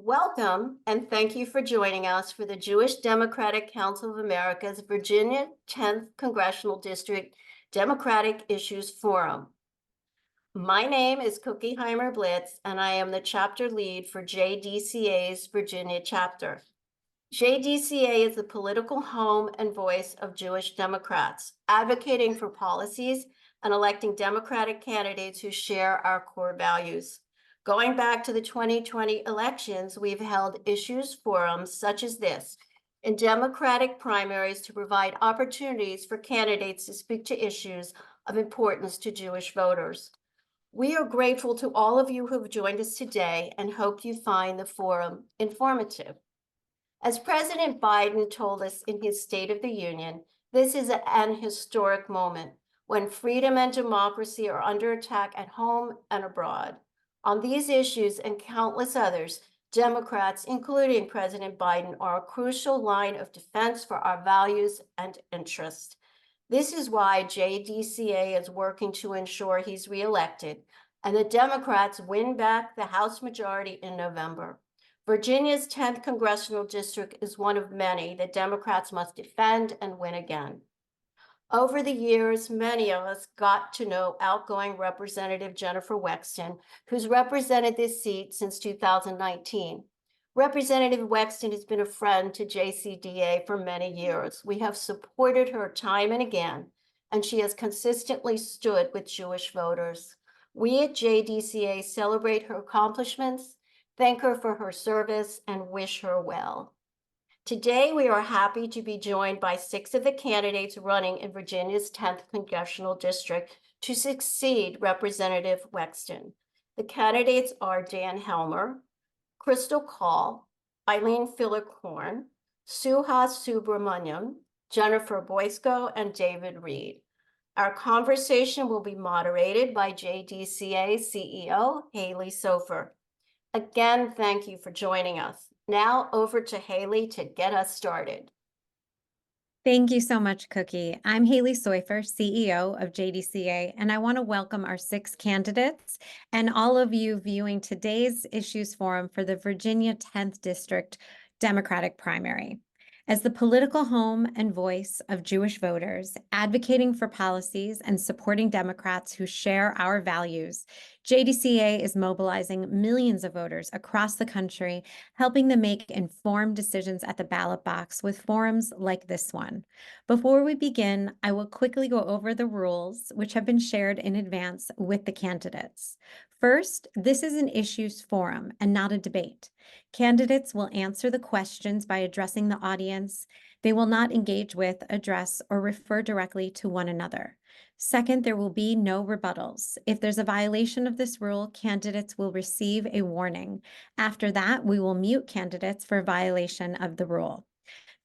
Welcome, and thank you for joining us for the Jewish Democratic Council of America's Virginia 10th Congressional District Democratic Issues Forum. My name is Cookie Heimer Blitz, and I am the chapter lead for JDCA's Virginia chapter. JDCA is the political home and voice of Jewish Democrats, advocating for policies and electing Democratic candidates who share our core values. Going back to the 2020 elections, we've held issues forums such as this in Democratic primaries to provide opportunities for candidates to speak to issues of importance to Jewish voters. We are grateful to all of you who have joined us today and hope you find the forum informative. As President Biden told us in his State of the Union, this is an historic moment when freedom and democracy are under attack at home and abroad. On these issues and countless others, Democrats, including President Biden, are a crucial line of defense for our values and interests. This is why JDCA is working to ensure he's reelected and the Democrats win back the House majority in November. Virginia's 10th congressional district is one of many that Democrats must defend and win again. Over the years, many of us got to know outgoing Representative Jennifer Wexton, who's represented this seat since 2019. Representative Wexton has been a friend to JCDA for many years. We have supported her time and again, and she has consistently stood with Jewish voters. We at JDCA celebrate her accomplishments, thank her for her service, and wish her well. Today, we are happy to be joined by 6 of the candidates running in Virginia's 10th congressional district to succeed Representative Wexton. The candidates are Dan Helmer, Krystle Kaul, Eileen Filler-Corn, Suhas Subramanyam, Jennifer Boysko, and David Reid. Our conversation will be moderated by JDCA CEO Haley Sofer. Again, thank you for joining us. Now over to Haley to get us started. Thank you so much, Cookie. I'm Haley Sofer, CEO of JDCA, and I want to welcome our 6 candidates and all of you viewing today's Issues Forum for the Virginia 10th District Democratic Primary. As the political home and voice of Jewish voters, advocating for policies and supporting Democrats who share our values, JDCA is mobilizing millions of voters across the country, helping them make informed decisions at the ballot box with forums like this one. Before we begin, I will quickly go over the rules, which have been shared in advance with the candidates. First, this is an issues forum and not a debate. Candidates will answer the questions by addressing the audience. They will not engage with, address, or refer directly to one another. Second, there will be no rebuttals. If there's a violation of this rule, candidates will receive a warning. After that, we will mute candidates for violation of the rule.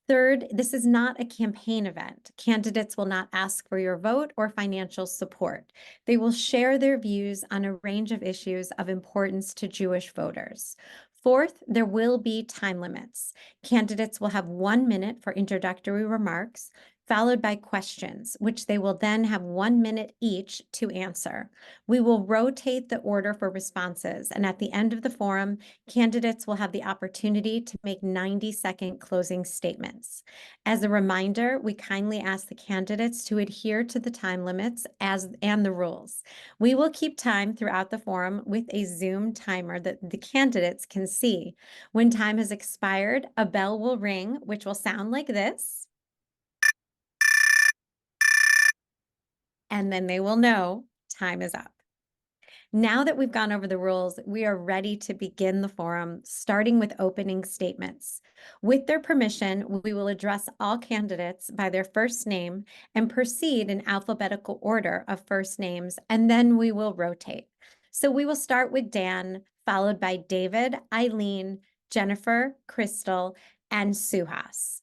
Third, this is not a campaign event. Candidates will not ask for your vote or financial support. They will share their views on a range of issues of importance to Jewish voters. Fourth, there will be time limits. Candidates will have 1 minute for introductory remarks, followed by questions, which they will then have 1 minute each to answer. We will rotate the order for responses, and at the end of the forum, candidates will have the opportunity to make 90-second closing statements. As a reminder, we kindly ask the candidates to adhere to the time limits and the rules. We will keep time throughout the forum with a Zoom timer that the candidates can see. When time has expired, a bell will ring, which will sound like this. And then they will know time is up. Now that we've gone over the rules, we are ready to begin the forum, starting with opening statements. With their permission, we will address all candidates by their first name and proceed in alphabetical order of first names, and then we will rotate. So we will start with Dan, followed by David, Eileen, Jennifer, Krystle, and Suhas.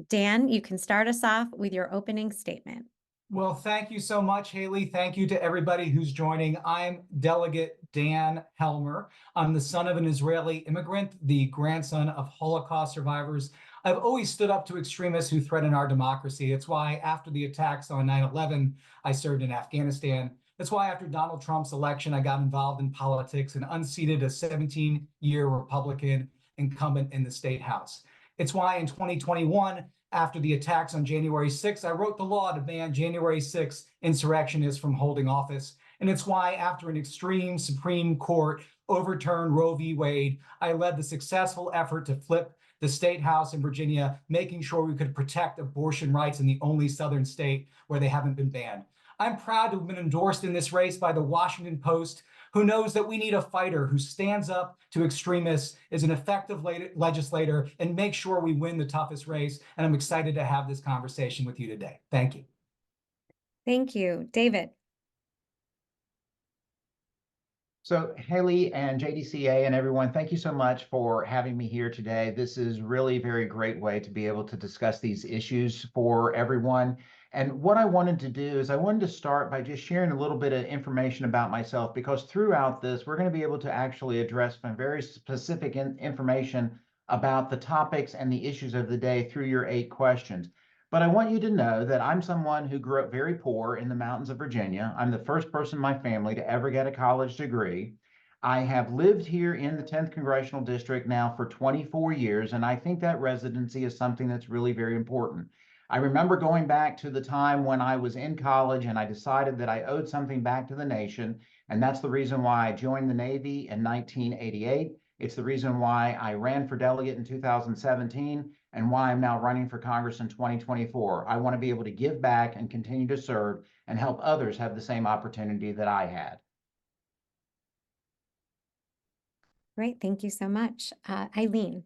Dan, you can start us off with your opening statement. Well, thank you so much, Haley. Thank you to everybody who's joining. I'm Delegate Dan Helmer. I'm the son of an Israeli immigrant, the grandson of Holocaust survivors. I've always stood up to extremists who threaten our democracy. It's why after the attacks on 9/11, I served in Afghanistan. That's why after Donald Trump's election, I got involved in politics and unseated a 17-year Republican incumbent in the State House. It's why in 2021, after the attacks on January 6th, I wrote the law to ban January 6th insurrectionists from holding office. And it's why after an extreme Supreme Court overturned Roe v. Wade, I led the successful effort to flip the State House in Virginia, making sure we could protect abortion rights in the only Southern state where they haven't been banned. I'm proud to have been endorsed in this race by the Washington Post, who knows that we need a fighter who stands up to extremists, is an effective legislator, and makes sure we win the toughest race. And I'm excited to have this conversation with you today. Thank you. Thank you. David. So Haley and JDCA and everyone, thank you so much for having me here today. This is really a very great way to be able to discuss these issues for everyone. And what I wanted to do is I wanted to start by just sharing a little bit of information about myself, because throughout this, we're going to be able to actually address some very specific information about the topics and the issues of the day through your 8 questions. But I want you to know that I'm someone who grew up very poor in the mountains of Virginia. I'm the first person in my family to ever get a college degree. I have lived here in the 10th Congressional District now for 24 years, and I think that residency is something that's really very important. I remember going back to the time when I was in college and I decided that I owed something back to the nation, and that's the reason why I joined the Navy in 1988. It's the reason why I ran for delegate in 2017 and why I'm now running for Congress in 2024. I want to be able to give back and continue to serve and help others have the same opportunity that I had. Great. Thank you so much. Eileen.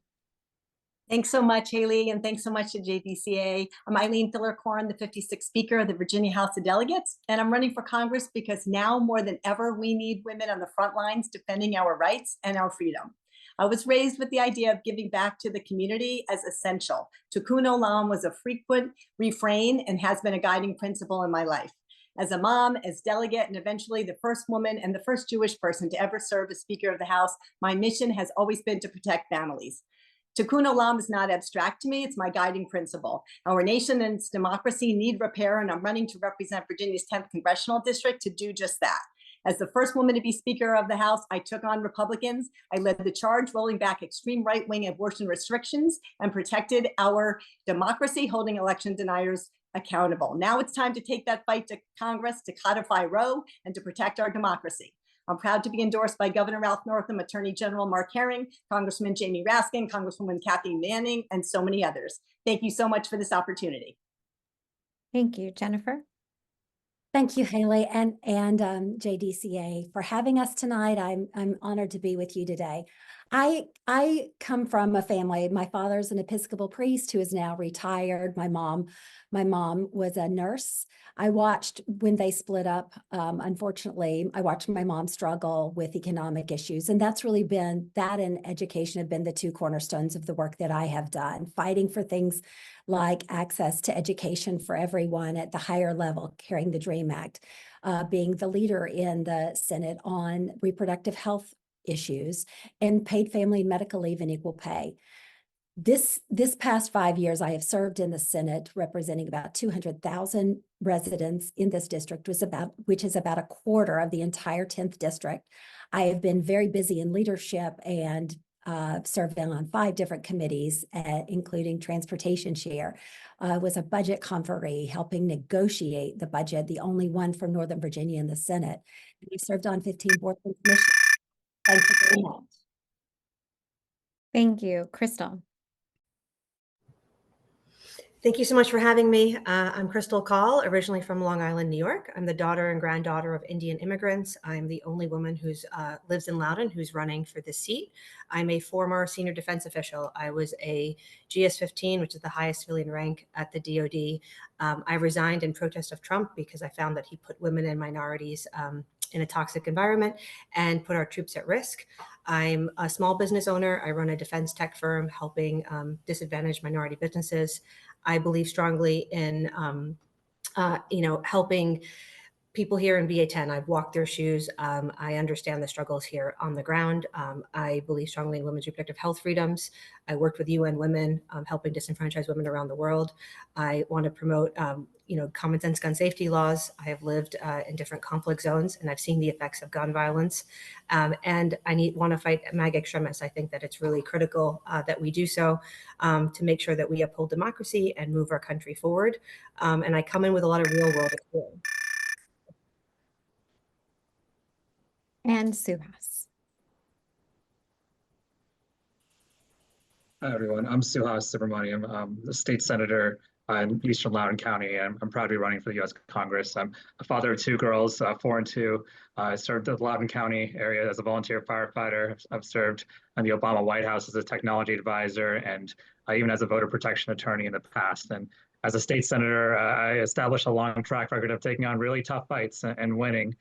Thanks so much, Haley, and thanks so much to JDCA. I'm Eileen Filler-Corn, the 56th Speaker of the Virginia House of Delegates, and I'm running for Congress because now more than ever, we need women on the front lines defending our rights and our freedom. I was raised with the idea of giving back to the community as essential. Tikkun Olam was a frequent refrain and has been a guiding principle in my life. As a mom, as delegate, and eventually the first woman and the first Jewish person to ever serve as Speaker of the House, my mission has always been to protect families. Tikkun Olam is not abstract to me, it's my guiding principle. Our nation and its democracy need repair, and I'm running to represent Virginia's 10th Congressional District to do just that. As the first woman to be Speaker of the House, I took on Republicans. I led the charge, rolling back extreme right-wing abortion restrictions and protected our democracy, holding election deniers accountable. Now it's time to take that fight to Congress to codify Roe and to protect our democracy. I'm proud to be endorsed by Governor Ralph Northam, Attorney General Mark Herring, Congressman Jamie Raskin, Congresswoman Kathy Manning, and so many others. Thank you so much for this opportunity. Thank you. Jennifer. Thank you, Haley, and JDCA for having us tonight. I'm honored to be with you today. I come from a family. My father's an Episcopal priest who is now retired. My mom was a nurse. I watched when they split up. Unfortunately, I watched my mom struggle with economic issues, and that's really been that and education have been the 2 cornerstones of the work that I have done, fighting for things like access to education for everyone at the higher level, carrying the DREAM Act, being the leader in the Senate on reproductive health issues, and paid family and medical leave and equal pay. This past 5 years, I have served in the Senate representing about 200,000 residents in this district, which is about a quarter of the entire 10th district. I have been very busy in leadership and serving on 5 different committees, including transportation share. Was a budget conferee, helping negotiate the budget, the only one from Northern Virginia in the Senate. We served on 15 boards and commissions. Thank you very much. Thank you. Krystle. Thank you so much for having me. I'm Krystle Kaul, originally from Long Island, New York. I'm the daughter and granddaughter of Indian immigrants. I'm the only woman who lives in Loudoun who's running for this seat. I'm a former senior defense official. I was a GS-15, which is the highest civilian rank at the DoD. I resigned in protest of Trump because I found that he put women and minorities in a toxic environment and put our troops at risk. I'm a small business owner. I run a defense tech firm helping disadvantaged minority businesses. I believe strongly in, helping people here in VA-10. I've walked their shoes. I understand the struggles here on the ground. I believe strongly in women's reproductive health freedoms. I worked with UN Women, helping disenfranchised women around the world. I want to promote, common sense gun safety laws. I have lived in different conflict zones, and I've seen the effects of gun violence. And I want to fight MAGA extremists. I think that it's really critical that we do so to make sure that we uphold democracy and move our country forward. And I come in with a lot of real world experience. And Suhas. Hi, everyone. I'm Suhas Subramanyam. I'm the state senator in Eastern Loudoun County, and I'm proud to be running for the U.S. Congress. I'm a father of two girls, 4 and 2. I served the Loudoun County area as a volunteer firefighter. I've served in the Obama White House as a technology advisor and even as a voter protection attorney in the past. And as a state senator, I established a long track record of taking on really tough fights and winning.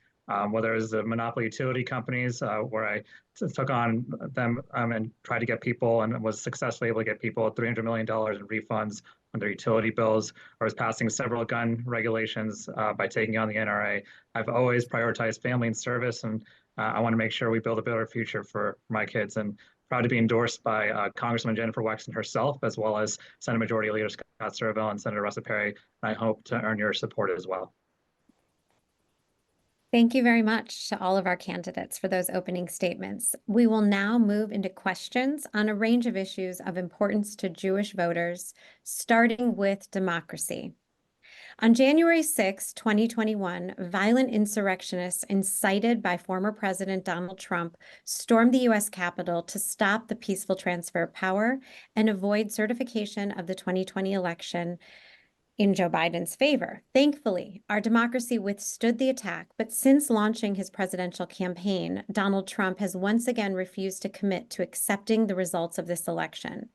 Whether it was the monopoly utility companies, where I took on them and tried to get people and was successfully able to get people $300 million in refunds on their utility bills, or was passing several gun regulations by taking on the NRA. I've always prioritized family and service, and I want to make sure we build a better future for my kids. And proud to be endorsed by Congresswoman Jennifer Boysko herself, as well as Senate Majority Leader Scott Sterville and Senator Russell Perry. I hope to earn your support as well. Thank you very much to all of our candidates for those opening statements. We will now move into questions on a range of issues of importance to Jewish voters, starting with democracy. On January 6, 2021, violent insurrectionists incited by former President Donald Trump stormed the U.S. Capitol to stop the peaceful transfer of power and avoid certification of the 2020 election in Joe Biden's favor. Thankfully, our democracy withstood the attack, but since launching his presidential campaign, Donald Trump has once again refused to commit to accepting the results of this election.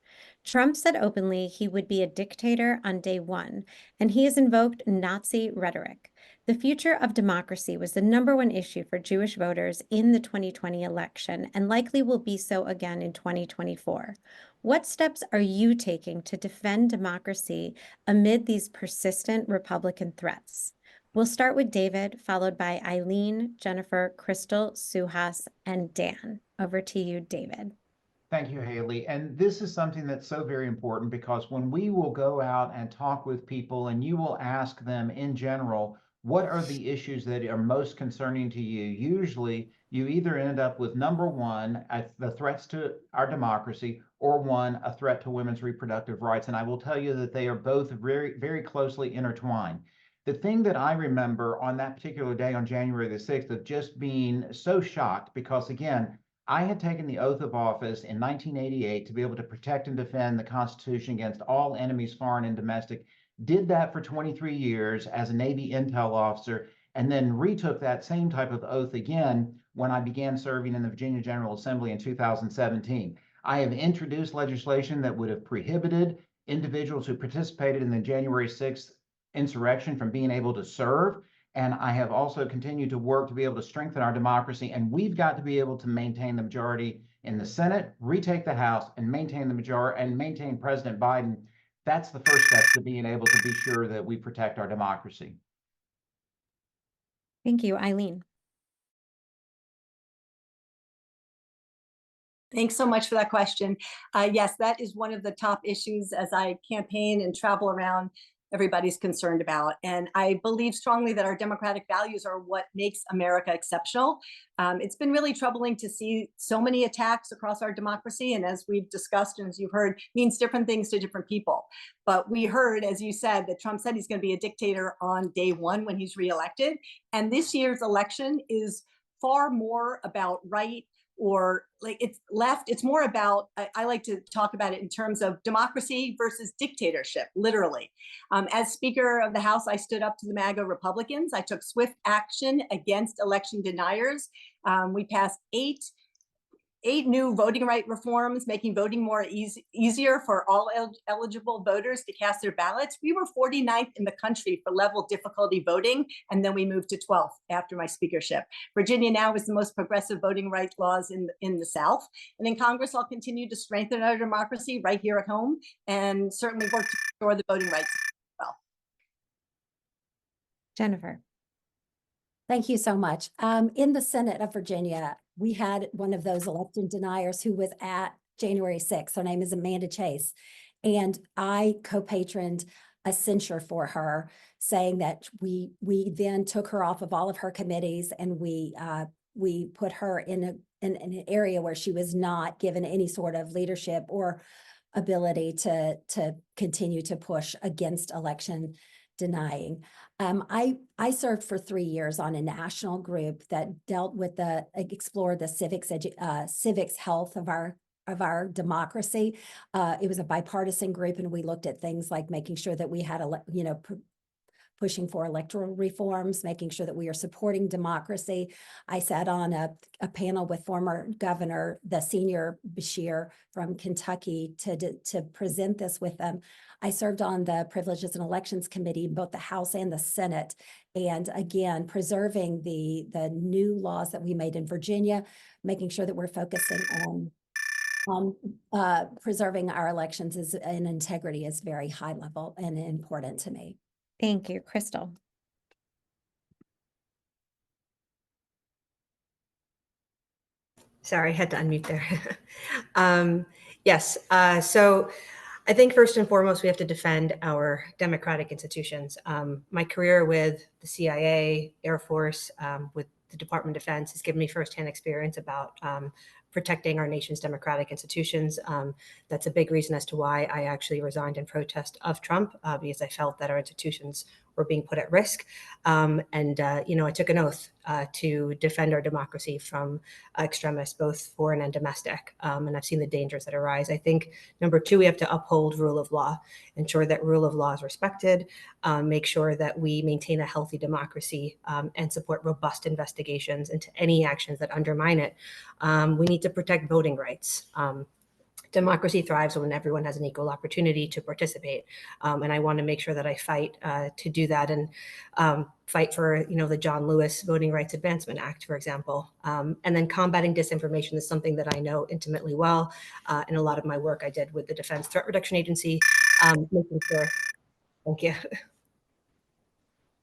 Trump said openly he would be a dictator on day one, and he has invoked Nazi rhetoric. The future of democracy was the #1 issue for Jewish voters in the 2020 election, and likely will be so again in 2024. What steps are you taking to defend democracy amid these persistent Republican threats? We'll start with David, followed by Eileen, Jennifer, Krystle, Suhas, and Dan. Over to you, David. Thank you, Haley. And this is something that's so very important, because when we will go out and talk with people and you will ask them in general, what are the issues that are most concerning to you? Usually you either end up with #1, the threats to our democracy, or 1, a threat to women's reproductive rights. And I will tell you that they are both very, very closely intertwined. The thing that I remember on that particular day on January the 6th of just being so shocked, because again, I had taken the oath of office in 1988 to be able to protect and defend the Constitution against all enemies, foreign and domestic, did that for 23 years as a Navy intel officer, and then retook that same type of oath again when I began serving in the Virginia General Assembly in 2017. I have introduced legislation that would have prohibited individuals who participated in the January 6th insurrection from being able to serve. And I have also continued to work to be able to strengthen our democracy. And we've got to be able to maintain the majority in the Senate, retake the House, and maintain the majority and maintain President Biden. That's the first step to being able to be sure that we protect our democracy. Thank you, Eileen. Thanks so much for that question. Yes, that is one of the top issues as I campaign and travel around. Everybody's concerned about. And I believe strongly that our democratic values are what makes America exceptional. It's been really troubling to see so many attacks across our democracy. And as we've discussed, and as you've heard, means different things to different people. But we heard, as you said, that Trump said he's going to be a dictator on day one when he's reelected. And this year's election is far more about right or like it's left. It's more about, I like to talk about it in terms of democracy versus dictatorship, literally. As Speaker of the House, I stood up to the MAGA Republicans. I took swift action against election deniers. We passed eight new voting right reforms, making voting more easier for all eligible voters to cast their ballots. We were 49th in the country for level difficulty voting, and then we moved to 12th after my speakership. Virginia now is the most progressive voting rights laws in the South. And in Congress, I'll continue to strengthen our democracy right here at home and certainly work to restore the voting rights as well. Jennifer. Thank you so much. In the Senate of Virginia, we had one of those election deniers who was at January 6th. Her name is Amanda Chase. And I co-patroned a censure for her, saying that we then took her off of all of her committees, and we put her in an area where she was not given any sort of leadership or ability to continue to push against election denying. I served for 3 years on a national group that dealt with explored the civics health of our democracy. It was a bipartisan group, and we looked at things like making sure that we had pushing for electoral reforms, making sure that we are supporting democracy. I sat on a panel with former governor, the senior Bashir from Kentucky, to present this with them. I served on the Privileges and Elections Committee, both the House and the Senate. And again, preserving the new laws that we made in Virginia, making sure that we're focusing on preserving our elections and integrity is very high level and important to me. Thank you, Krystle. Sorry, I had to unmute there. Yes, so I think first and foremost, we have to defend our democratic institutions. My career with the CIA, Air Force, with the Department of Defense has given me firsthand experience about protecting our nation's democratic institutions. That's a big reason as to why I actually resigned in protest of Trump, because I felt that our institutions were being put at risk. I took an oath to defend our democracy from extremists, both foreign and domestic. And I've seen the dangers that arise. I think number two, we have to uphold rule of law, ensure that rule of law is respected, make sure that we maintain a healthy democracy, and support robust investigations into any actions that undermine it. We need to protect voting rights. Democracy thrives when everyone has an equal opportunity to participate. And I want to make sure that I fight to do that, and fight for, the John Lewis Voting Rights Advancement Act, for example. And then combating disinformation is something that I know intimately well. In a lot of my work I did with the Defense Threat Reduction Agency, making sure. Thank you.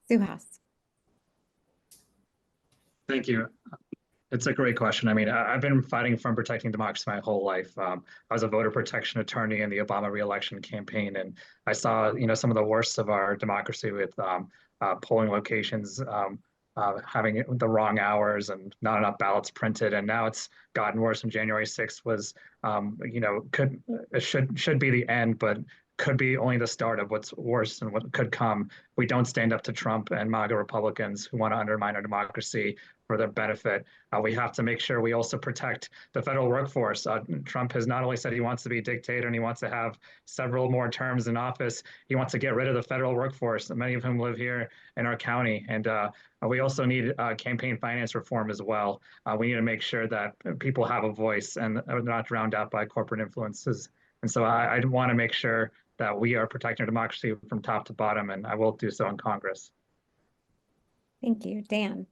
Suhas. Thank you. It's a great question. I mean, I've been fighting for protecting democracy my whole life. I was a voter protection attorney in the Obama re-election campaign, and I saw, some of the worst of our democracy with polling locations having the wrong hours and not enough ballots printed. And now it's gotten worse. And January 6th was, should be the end, but could be only the start of what's worse and what could come. We don't stand up to Trump and MAGA Republicans who want to undermine our democracy for their benefit. We have to make sure we also protect the federal workforce. Trump has not only said he wants to be a dictator and he wants to have several more terms in office, he wants to get rid of the federal workforce, many of whom live here in our county. And we also need campaign finance reform as well. We need to make sure that people have a voice and are not drowned out by corporate influences. And so I want to make sure that we are protecting our democracy from top to bottom, and I will do so in Congress. Thank you. Dan.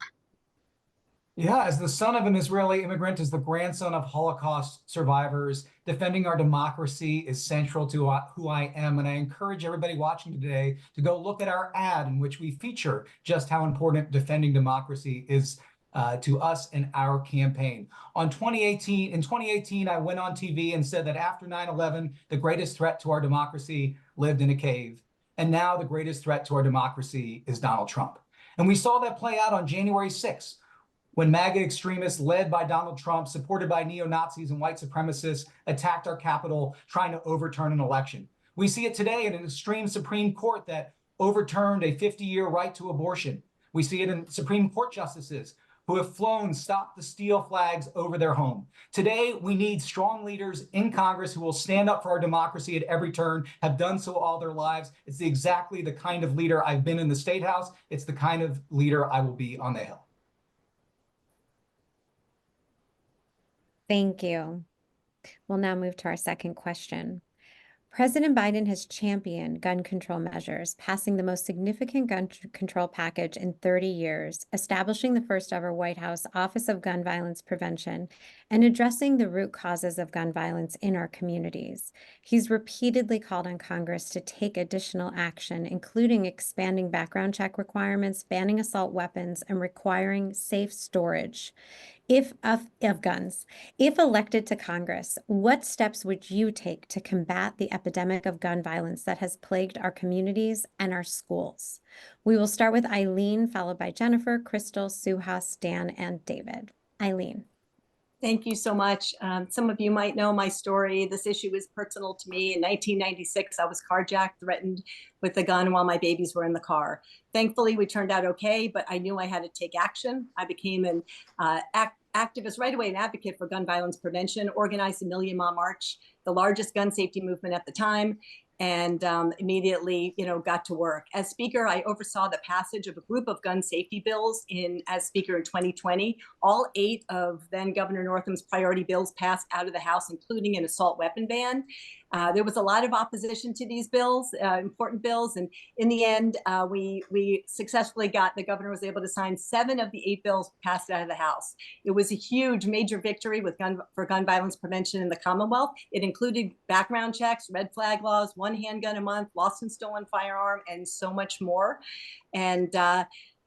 Yeah, as the son of an Israeli immigrant, as the grandson of Holocaust survivors, defending our democracy is central to who I am. And I encourage everybody watching today to go look at our ad in which we feature just how important defending democracy is to us and our campaign. In 2018, I went on TV and said that after 9/11, the greatest threat to our democracy lived in a cave. And now the greatest threat to our democracy is Donald Trump. And we saw that play out on January 6th. When MAGA extremists led by Donald Trump, supported by neo-Nazis and white supremacists, attacked our Capitol trying to overturn an election. We see it today in an extreme Supreme Court that overturned a 50-year right to abortion. We see it in Supreme Court justices who have flown Stop the Steal flags over their home. Today, we need strong leaders in Congress who will stand up for our democracy at every turn, have done so all their lives. It's exactly the kind of leader I've been in the State House. It's the kind of leader I will be on the Hill. Thank you. We'll now move to our second question. President Biden has championed gun control measures, passing the most significant gun control package in 30 years, establishing the first ever White House Office of Gun Violence Prevention, and addressing the root causes of gun violence in our communities. He's repeatedly called on Congress to take additional action, including expanding background check requirements, banning assault weapons, and requiring safe storage of guns. If elected to Congress, what steps would you take to combat the epidemic of gun violence that has plagued our communities and our schools? We will start with Eileen, followed by Jennifer, Krystle, Suhas, Dan, and David. Eileen. Thank you so much. Some of you might know my story. This issue is personal to me. In 1996, I was carjacked, threatened with a gun while my babies were in the car. Thankfully, we turned out okay, but I knew I had to take action. I became an activist right away, an advocate for gun violence prevention, organized the Million Mile March, the largest gun safety movement at the time, and immediately, got to work. As Speaker, I oversaw the passage of a group of gun safety bills as Speaker in 2020. All 8 of then Governor Northam's priority bills passed out of the House, including an assault weapon ban. There was a lot of opposition to these bills, important bills, and in the end, we successfully the governor was able to sign 7 of the 8 bills passed out of the House. It was a huge, major victory for gun violence prevention in the Commonwealth. It included background checks, red flag laws, 1 handgun a month, lost and stolen firearm, and so much more. And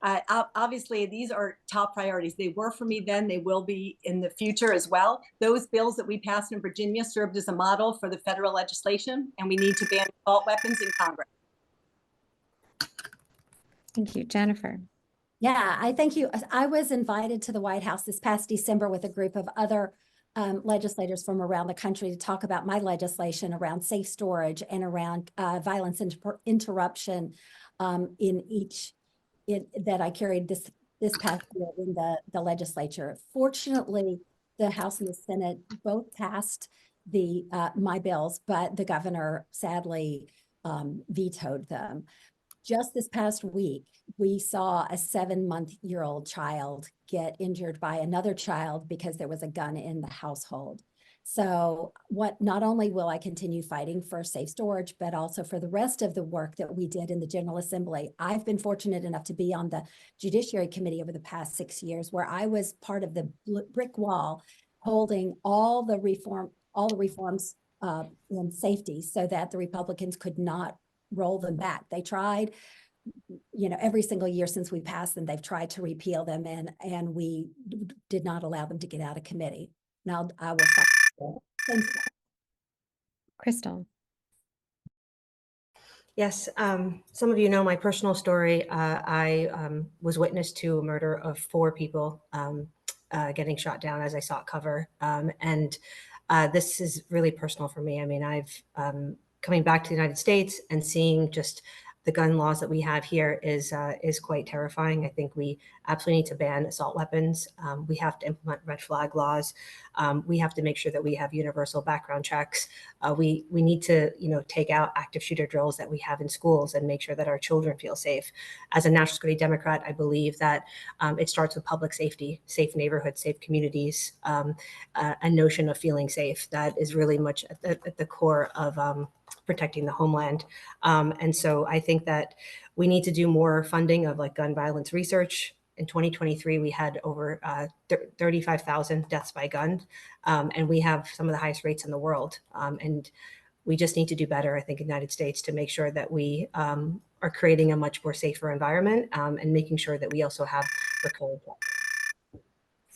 obviously, these are top priorities. They were for me then, they will be in the future as well. Those bills that we passed in Virginia served as a model for the federal legislation, and we need to ban assault weapons in Congress. Thank you, Jennifer. Yeah, I thank you. I was invited to the White House this past December with a group of other legislators from around the country to talk about my legislation around safe storage and around violence interruption that I carried this past year in the legislature. Fortunately, the House and the Senate both passed my bills, but the governor sadly vetoed them. Just this past week, we saw a 7-month-old child get injured by another child because there was a gun in the household. So not only will I continue fighting for safe storage, but also for the rest of the work that we did in the General Assembly. I've been fortunate enough to be on the Judiciary Committee over the past 6 years, where I was part of the brick wall holding all the reforms in safety so that the Republicans could not roll them back. They tried, every single year since we passed them, they've tried to repeal them, and we did not allow them to get out of committee. Now I will fight. Thanks. Krystle. Yes, some of you know my personal story. I was witness to a murder of 4 people getting shot down as I sought cover. And this is really personal for me. I mean, I've coming back to the United States and seeing just the gun laws that we have here is quite terrifying. I think we absolutely need to ban assault weapons. We have to implement red flag laws. We have to make sure that we have universal background checks. We need to, take out active shooter drills that we have in schools and make sure that our children feel safe. As a national security Democrat, I believe that it starts with public safety, safe neighborhoods, safe communities, a notion of feeling safe that is really much at the core of protecting the homeland. And so I think that we need to do more funding of gun violence research. In 2023, we had over 35,000 deaths by gun, and we have some of the highest rates in the world. And we just need to do better, I think, in the United States to make sure that we are creating a much more safer environment and making sure that we also have recurring.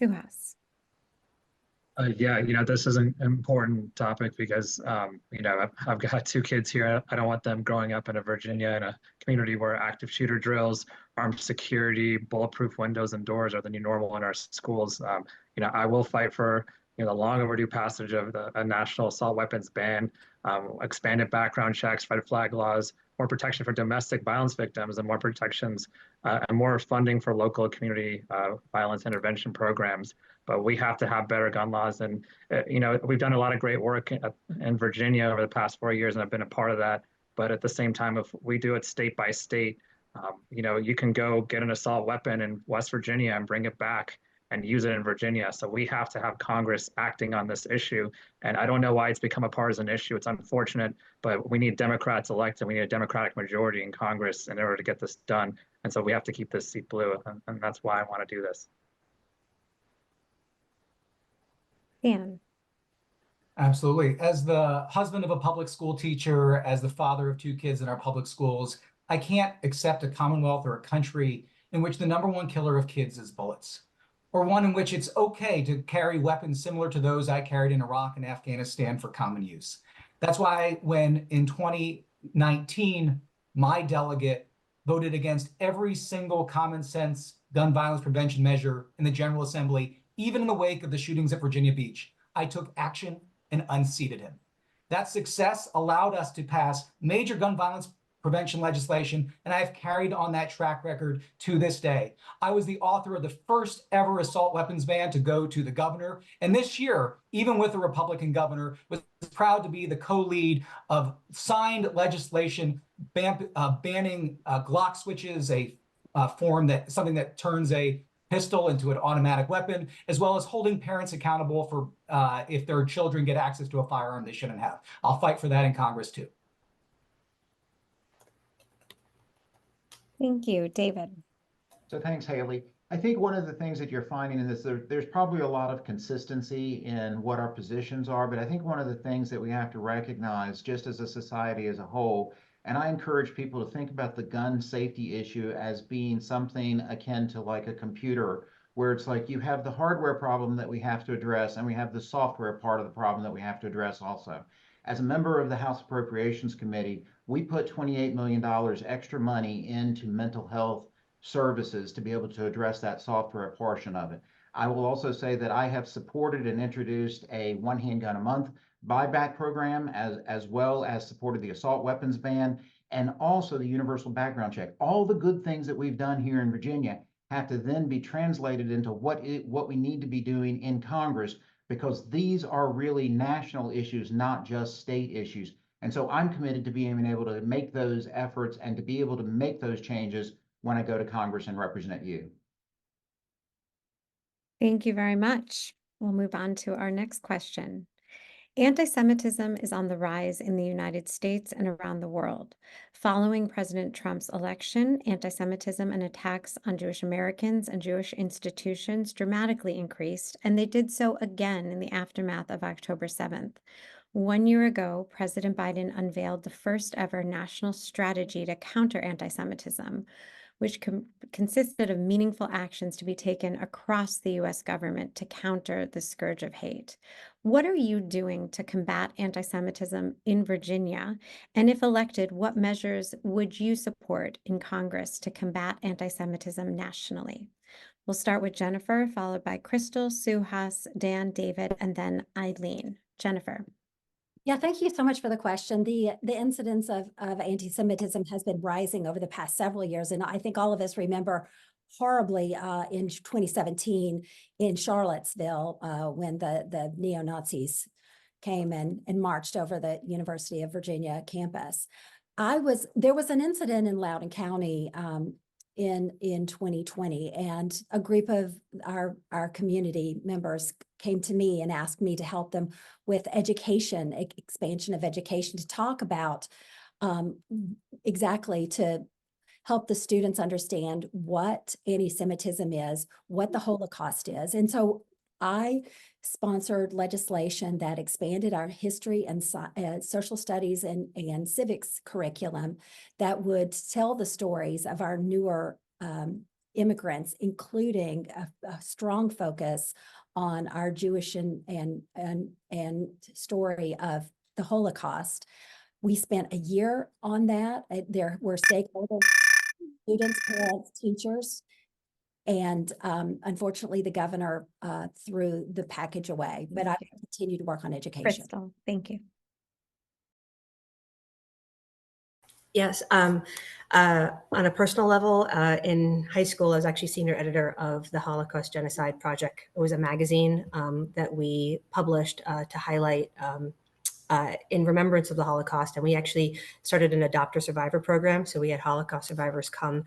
Suhas. Yeah, this is an important topic because, I've got 2 kids here. I don't want them growing up in Virginia in a community where active shooter drills, armed security, bulletproof windows and doors are the new normal in our schools. I will fight for the long overdue passage of a national assault weapons ban, expanded background checks, red flag laws, more protection for domestic violence victims, and more protections and more funding for local community violence intervention programs. But we have to have better gun laws. And, we've done a lot of great work in Virginia over the past 4 years, and I've been a part of that. But at the same time, if we do it state by state, you can go get an assault weapon in West Virginia and bring it back and use it in Virginia. So we have to have Congress acting on this issue. And I don't know why it's become a partisan issue. It's unfortunate, but we need Democrats elected. We need a Democratic majority in Congress in order to get this done. And so we have to keep this seat blue. And that's why I want to do this. Dan. Absolutely. As the husband of a public school teacher, as the father of 2 kids in our public schools, I can't accept a Commonwealth or a country in which the #1 killer of kids is bullets, or one in which it's okay to carry weapons similar to those I carried in Iraq and Afghanistan for common use. That's why when in 2019, my delegate voted against every single common sense gun violence prevention measure in the General Assembly, even in the wake of the shootings at Virginia Beach, I took action and unseated him. That success allowed us to pass major gun violence prevention legislation, and I have carried on that track record to this day. I was the author of the first ever assault weapons ban to go to the governor, and this year, even with a Republican governor, was proud to be the co-lead of signed legislation banning Glock switches, something that turns a pistol into an automatic weapon, as well as holding parents accountable for if their children get access to a firearm they shouldn't have. I'll fight for that in Congress too. Thank you, David. So thanks, Haley. I think one of the things that you're finding in this, there's probably a lot of consistency in what our positions are, but I think one of the things that we have to recognize just as a society as a whole, and I encourage people to think about the gun safety issue as being something akin to like a computer, where it's like you have the hardware problem that we have to address, and we have the software part of the problem that we have to address also. As a member of the House Appropriations Committee, we put $28 million extra money into mental health services to be able to address that software portion of it. I will also say that I have supported and introduced a 1 handgun a month buyback program, as well as supported the assault weapons ban and also the universal background check. All the good things that we've done here in Virginia have to then be translated into what we need to be doing in Congress, because these are really national issues, not just state issues. And so I'm committed to being able to make those efforts and to be able to make those changes when I go to Congress and represent you. Thank you very much. We'll move on to our next question. Anti-Semitism is on the rise in the United States and around the world. Following President Trump's election, anti-Semitism and attacks on Jewish Americans and Jewish institutions dramatically increased, and they did so again in the aftermath of October 7th. 1 year ago, President Biden unveiled the first ever national strategy to counter anti-Semitism, which consisted of meaningful actions to be taken across the U.S. government to counter the scourge of hate. What are you doing to combat anti-Semitism in Virginia? And if elected, what measures would you support in Congress to combat anti-Semitism nationally? We'll start with Jennifer, followed by Krystle, Suhas, Dan, David, and then Eileen. Jennifer. Yeah, thank you so much for the question. The incidence of anti-Semitism has been rising over the past several years. And I think all of us remember horribly in 2017 in Charlottesville when the neo-Nazis came and marched over the University of Virginia campus. There was an incident in Loudoun County in 2020, and a group of our community members came to me and asked me to help them with education, expansion of education, to talk about exactly to help the students understand what anti-Semitism is, what the Holocaust is. And so I sponsored legislation that expanded our history and social studies and civics curriculum that would tell the stories of our newer immigrants, including a strong focus on our Jewish and story of the Holocaust. We spent a year on that. There were stakeholders, students, parents, teachers, and unfortunately, the governor threw the package away. But I will continue to work on education. Krystle, thank you. Yes, on a personal level, in high school, I was actually senior editor of the Holocaust Genocide Project. It was a magazine that we published to highlight in remembrance of the Holocaust. And we actually started an adopt a survivor program. So we had Holocaust survivors come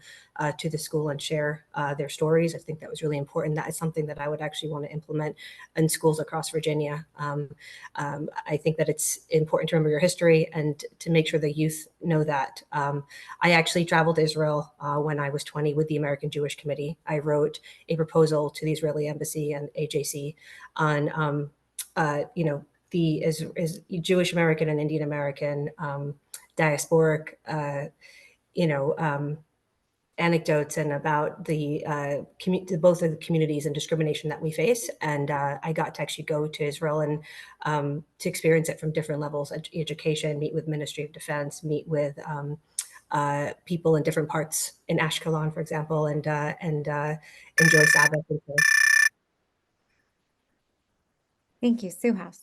to the school and share their stories. I think that was really important. That is something that I would actually want to implement in schools across Virginia. I think that it's important to remember your history and to make sure the youth know that. I actually traveled to Israel when I was 20 with the American Jewish Committee. I wrote a proposal to the Israeli Embassy and AJC on, the Jewish American and Indian American diasporic, anecdotes and about the both of the communities and discrimination that we face. And I got to actually go to Israel and to experience it from different levels: education, meet with Ministry of Defense, meet with people in different parts in Ashkelon, for example, and enjoy Sabbath. Thank you, Suhas.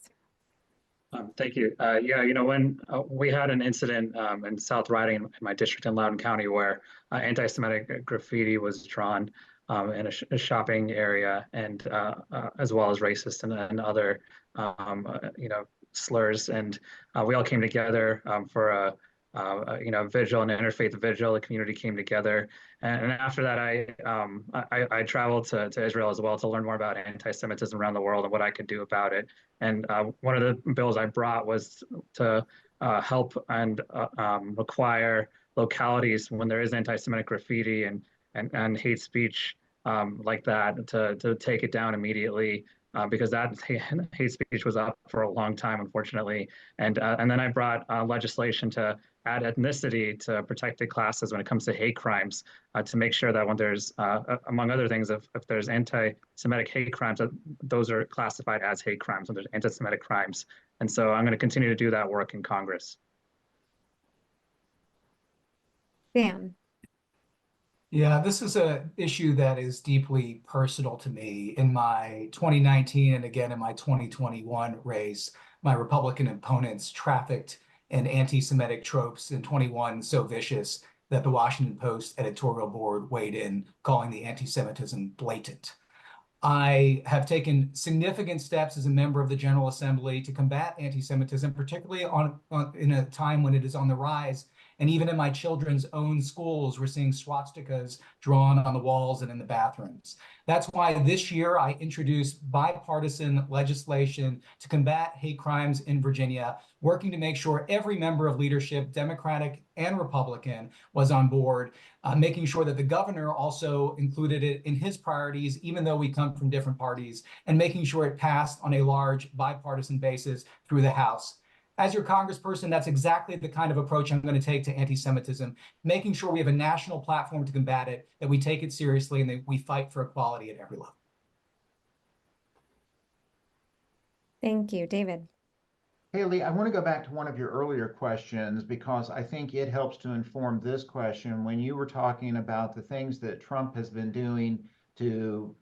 Thank you. When we had an incident in South Riding in my district in Loudoun County where anti-Semitic graffiti was drawn in a shopping area, and as well as racist and other slurs, and we all came together for a vigil, an interfaith vigil. The community came together, and after that, I traveled to Israel as well to learn more about anti-Semitism around the world and what I could do about it. And one of the bills I brought was to help and require localities when there is anti-Semitic graffiti and hate speech like that to take it down immediately. Because that hate speech was up for a long time, unfortunately. And then I brought legislation to add ethnicity to protected classes when it comes to hate crimes, to make sure that when there's, among other things, if there's anti-Semitic hate crimes, that those are classified as hate crimes when there's anti-Semitic crimes. And so I'm going to continue to do that work in Congress. Dan. Yeah, this is an issue that is deeply personal to me. In my 2019 and again in my 2021 race, my Republican opponents trafficked in anti-Semitic tropes in 21 so vicious that the Washington Post editorial board weighed in, calling the anti-Semitism blatant. I have taken significant steps as a member of the General Assembly to combat anti-Semitism, particularly in a time when it is on the rise. And even in my children's own schools, we're seeing swastikas drawn on the walls and in the bathrooms. That's why this year I introduced bipartisan legislation to combat hate crimes in Virginia, working to make sure every member of leadership, Democratic and Republican, was on board, making sure that the governor also included it in his priorities, even though we come from different parties, and making sure it passed on a large bipartisan basis through the House. As your congressperson, that's exactly the kind of approach I'm going to take to anti-Semitism, making sure we have a national platform to combat it, that we take it seriously, and that we fight for equality at every level. Thank you, David. Haley, I want to go back to one of your earlier questions because I think it helps to inform this question. When you were talking about the things that Trump has been doing to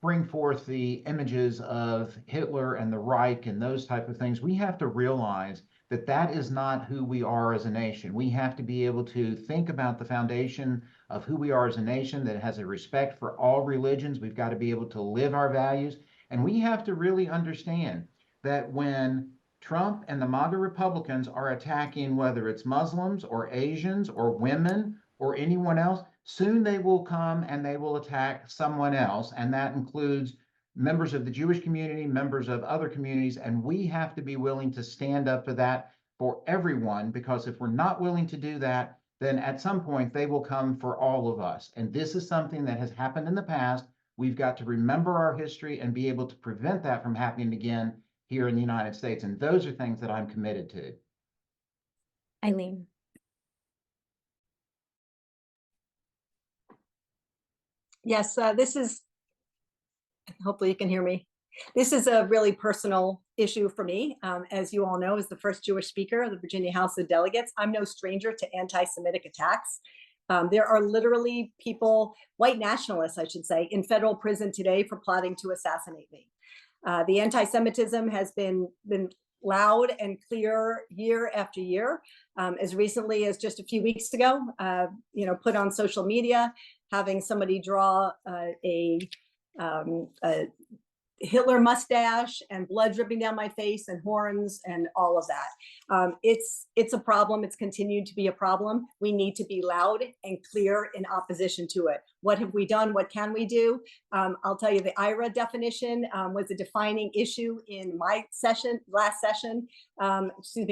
bring forth the images of Hitler and the Reich and those type of things, we have to realize that that is not who we are as a nation. We have to be able to think about the foundation of who we are as a nation that has a respect for all religions. We've got to be able to live our values. And we have to really understand that when Trump and the MAGA Republicans are attacking, whether it's Muslims or Asians or women or anyone else, soon they will come and they will attack someone else. And that includes members of the Jewish community, members of other communities. And we have to be willing to stand up for that for everyone, because if we're not willing to do that, then at some point they will come for all of us. And this is something that has happened in the past. We've got to remember our history and be able to prevent that from happening again here in the United States. And those are things that I'm committed to. Eileen. Yes, this is, hopefully you can hear me. This is a really personal issue for me. As you all know, as the first Jewish speaker of the Virginia House of Delegates, I'm no stranger to anti-Semitic attacks. There are literally people, white nationalists, I should say, in federal prison today for plotting to assassinate me. The anti-Semitism has been loud and clear year after year. As recently as just a few weeks ago, put on social media, having somebody draw a Hitler mustache and blood dripping down my face and horns and all of that. It's a problem. It's continued to be a problem. We need to be loud and clear in opposition to it. What have we done? What can we do? I'll tell you, the IRA definition was a defining issue in my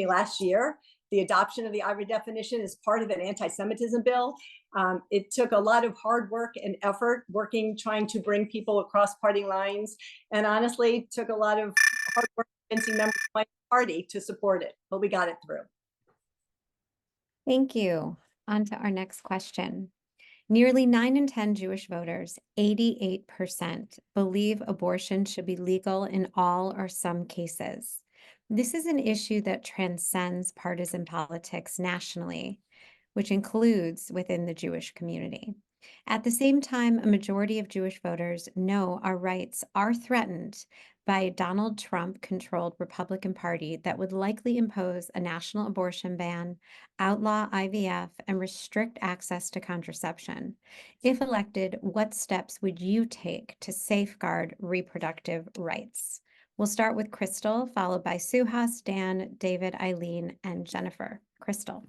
last year. The adoption of the IRA definition is part of an anti-Semitism bill. It took a lot of hard work and effort trying to bring people across party lines, and honestly took a lot of hard work convincing members of my party to support it, but we got it through. Thank you. On to our next question. Nearly 9 in 10 Jewish voters, 88%, believe abortion should be legal in all or some cases. This is an issue that transcends partisan politics nationally, which includes within the Jewish community. At the same time, a majority of Jewish voters know our rights are threatened by a Donald Trump-controlled Republican Party that would likely impose a national abortion ban, outlaw IVF, and restrict access to contraception. If elected, what steps would you take to safeguard reproductive rights? We'll start with Krystle, followed by Suhas, Dan, David, Eileen, and Jennifer. Krystle.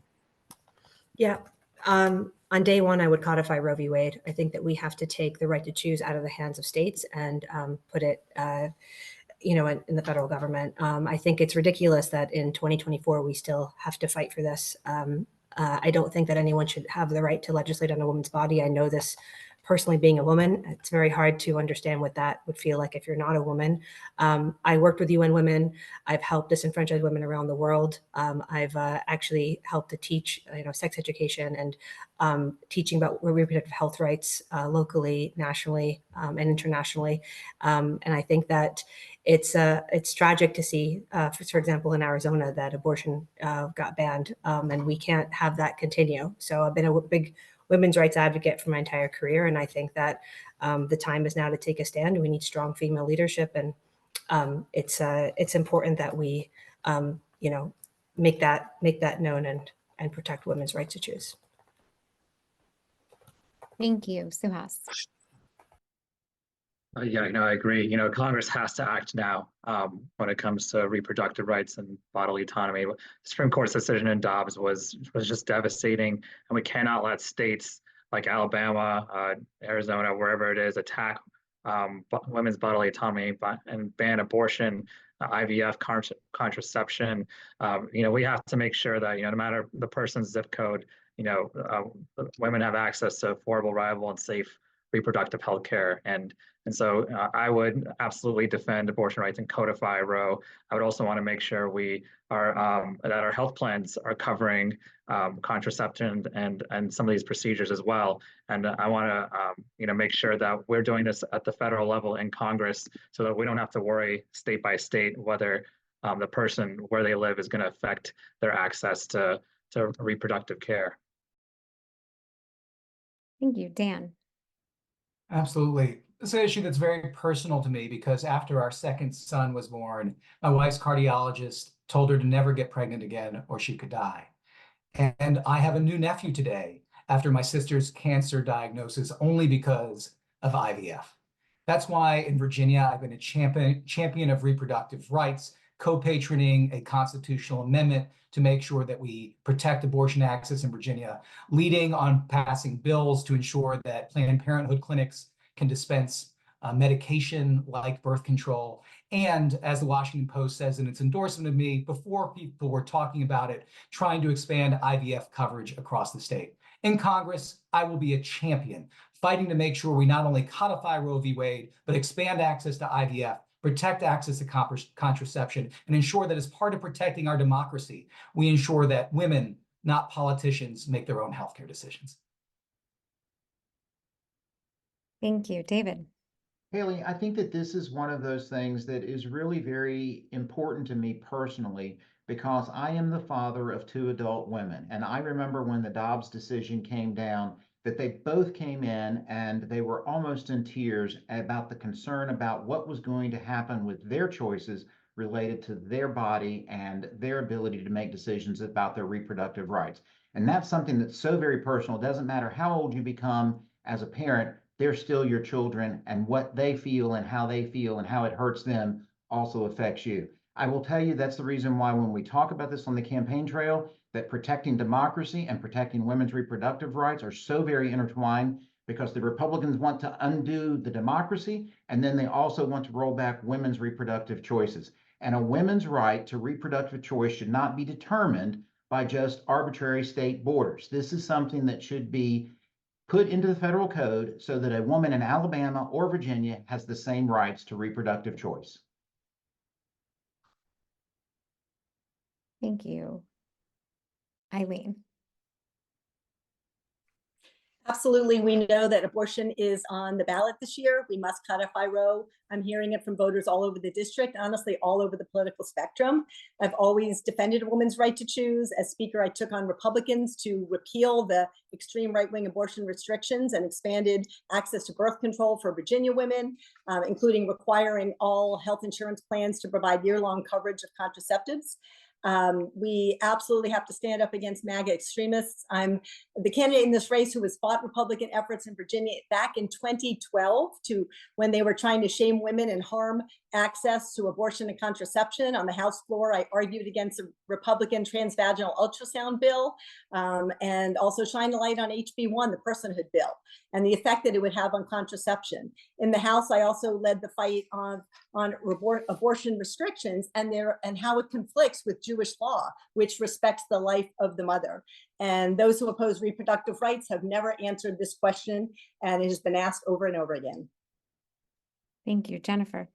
Yeah. On day one, I would codify Roe v. Wade. I think that we have to take the right to choose out of the hands of states and put it, in the federal government. I think it's ridiculous that in 2024 we still have to fight for this. I don't think that anyone should have the right to legislate on a woman's body. I know this personally, being a woman. It's very hard to understand what that would feel like if you're not a woman. I worked with UN Women. I've helped disenfranchised women around the world. I've actually helped to teach, sex education and teaching about reproductive health rights locally, nationally, and internationally. And I think that it's tragic to see, for example, in Arizona, that abortion got banned, and we can't have that continue. So I've been a big women's rights advocate for my entire career, and I think that the time is now to take a stand. We need strong female leadership, and it's important that we make that known and protect women's rights to choose. Thank you, Suhas. Yeah, I agree. Congress has to act now when it comes to reproductive rights and bodily autonomy. The Supreme Court's decision in Dobbs was just devastating, and we cannot let states like Alabama, Arizona, wherever it is, attack women's bodily autonomy and ban abortion, IVF, contraception. We have to make sure that no matter the person's zip code, women have access to affordable, reliable, and safe reproductive health care. And so I would absolutely defend abortion rights and codify Roe. I would also want to make sure we are that our health plans are covering contraception and some of these procedures as well. And I want to make sure that we're doing this at the federal level in Congress, so that we don't have to worry state by state whether the person where they live is going to affect their access to reproductive care. Thank you, Dan. Absolutely. It's an issue that's very personal to me because after our second son was born, my wife's cardiologist told her to never get pregnant again or she could die. And I have a new nephew today after my sister's cancer diagnosis only because of IVF. That's why in Virginia, I've been a champion of reproductive rights, co-patroning a constitutional amendment to make sure that we protect abortion access in Virginia, leading on passing bills to ensure that Planned Parenthood clinics can dispense medication like birth control. And as the Washington Post says in its endorsement of me, before people were talking about it, trying to expand IVF coverage across the state. In Congress, I will be a champion, fighting to make sure we not only codify Roe v. Wade, but expand access to IVF, protect access to contraception, and ensure that as part of protecting our democracy, we ensure that women, not politicians, make their own healthcare decisions. Thank you, David. Haley, I think that this is one of those things that is really very important to me personally, because I am the father of 2 adult women. And I remember when the Dobbs decision came down, that they both came in and they were almost in tears about the concern about what was going to happen with their choices related to their body and their ability to make decisions about their reproductive rights. And that's something that's so very personal. It doesn't matter how old you become as a parent, they're still your children, and what they feel and how it hurts them also affects you. I will tell you that's the reason why when we talk about this on the campaign trail, that protecting democracy and protecting women's reproductive rights are so very intertwined, because the Republicans want to undo the democracy, and then they also want to roll back women's reproductive choices. And a women's right to reproductive choice should not be determined by just arbitrary state borders. This is something that should be put into the federal code so that a woman in Alabama or Virginia has the same rights to reproductive choice. Thank you. Eileen. Absolutely. We know that abortion is on the ballot this year. We must codify Roe. I'm hearing it from voters all over the district, honestly, all over the political spectrum. I've always defended a woman's right to choose. As Speaker, I took on Republicans to repeal the extreme right-wing abortion restrictions and expanded access to birth control for Virginia women, including requiring all health insurance plans to provide year-long coverage of contraceptives. We absolutely have to stand up against MAGA extremists. I'm the candidate in this race who has fought Republican efforts in Virginia back in 2012 to when they were trying to shame women and harm access to abortion and contraception. On the House floor, I argued against a Republican transvaginal ultrasound bill, and also shined a light on HB1, the personhood bill, and the effect that it would have on contraception. In the House, I also led the fight on abortion restrictions and how it conflicts with Jewish law, which respects the life of the mother. And those who oppose reproductive rights have never answered this question, and it has been asked over and over again. Thank you, Jennifer.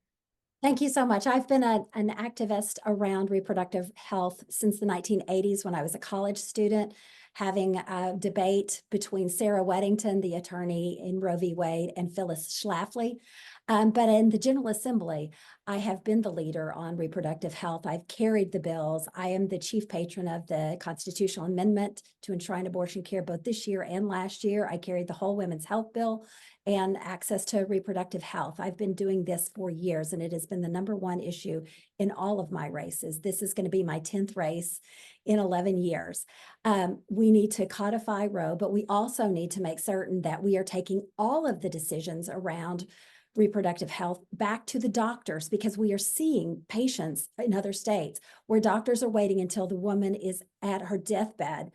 Thank you so much. I've been an activist around reproductive health since the 1980s when I was a college student, having a debate between Sarah Weddington, the attorney in Roe v. Wade, and Phyllis Schlafly. But in the General Assembly, I have been the leader on reproductive health. I've carried the bills. I am the chief patron of the constitutional amendment to enshrine abortion care both this year and last year. I carried the whole women's health bill and access to reproductive health. I've been doing this for years, and it has been the #1 issue in all of my races. This is going to be my 10th race in 11 years. We need to codify Roe, but we also need to make certain that we are taking all of the decisions around reproductive health back to the doctors, because we are seeing patients in other states where doctors are waiting until the woman is at her deathbed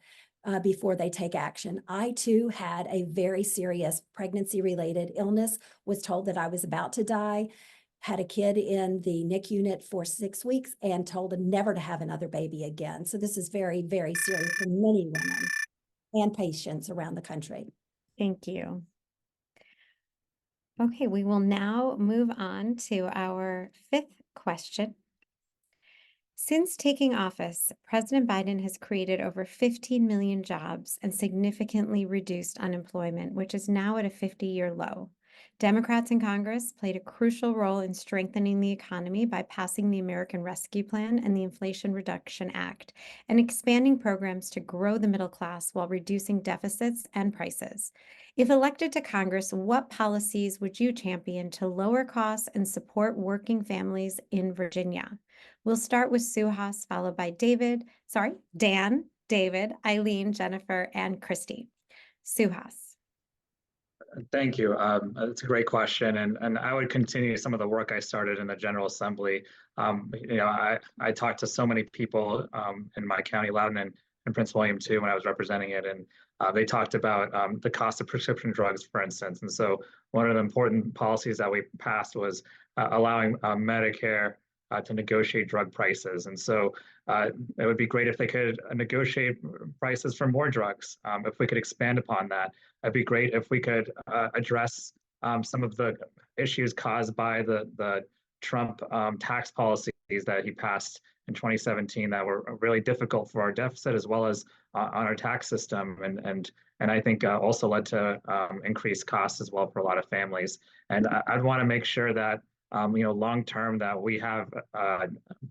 before they take action. I too had a very serious pregnancy-related illness, was told that I was about to die, had a kid in the NICU unit for 6 weeks, and told never to have another baby again. So this is very, very serious for many women and patients around the country. Thank you. Okay, we will now move on to our 5th question. Since taking office, President Biden has created over 15 million jobs and significantly reduced unemployment, which is now at a 50-year low. Democrats in Congress played a crucial role in strengthening the economy by passing the American Rescue Plan and the Inflation Reduction Act, and expanding programs to grow the middle class while reducing deficits and prices. If elected to Congress, what policies would you champion to lower costs and support working families in Virginia? We'll start with Suhas, followed by Dan, David, Eileen, Jennifer, and Krystle. Suhas. Thank you. It's a great question, and I would continue some of the work I started in the General Assembly. I talked to so many people in my county, Loudoun and Prince William too, when I was representing it, and they talked about the cost of prescription drugs, for instance. And so one of the important policies that we passed was allowing Medicare to negotiate drug prices. And so it would be great if they could negotiate prices for more drugs. If we could expand upon that, it'd be great if we could address some of the issues caused by the Trump tax policies that he passed in 2017 that were really difficult for our deficit as well as on our tax system, and I think also led to increased costs as well for a lot of families. And I'd want to make sure that long term that we have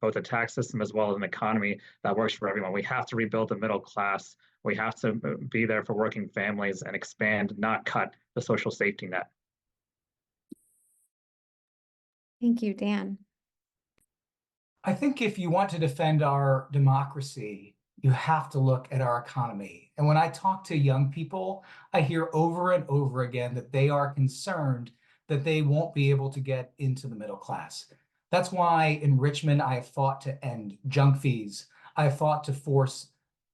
both a tax system as well as an economy that works for everyone. We have to rebuild the middle class. We have to be there for working families and expand, not cut, the social safety net. Thank you, Dan. I think if you want to defend our democracy, you have to look at our economy. And when I talk to young people, I hear over and over again that they are concerned that they won't be able to get into the middle class. That's why in Richmond, I have fought to end junk fees. I have fought to force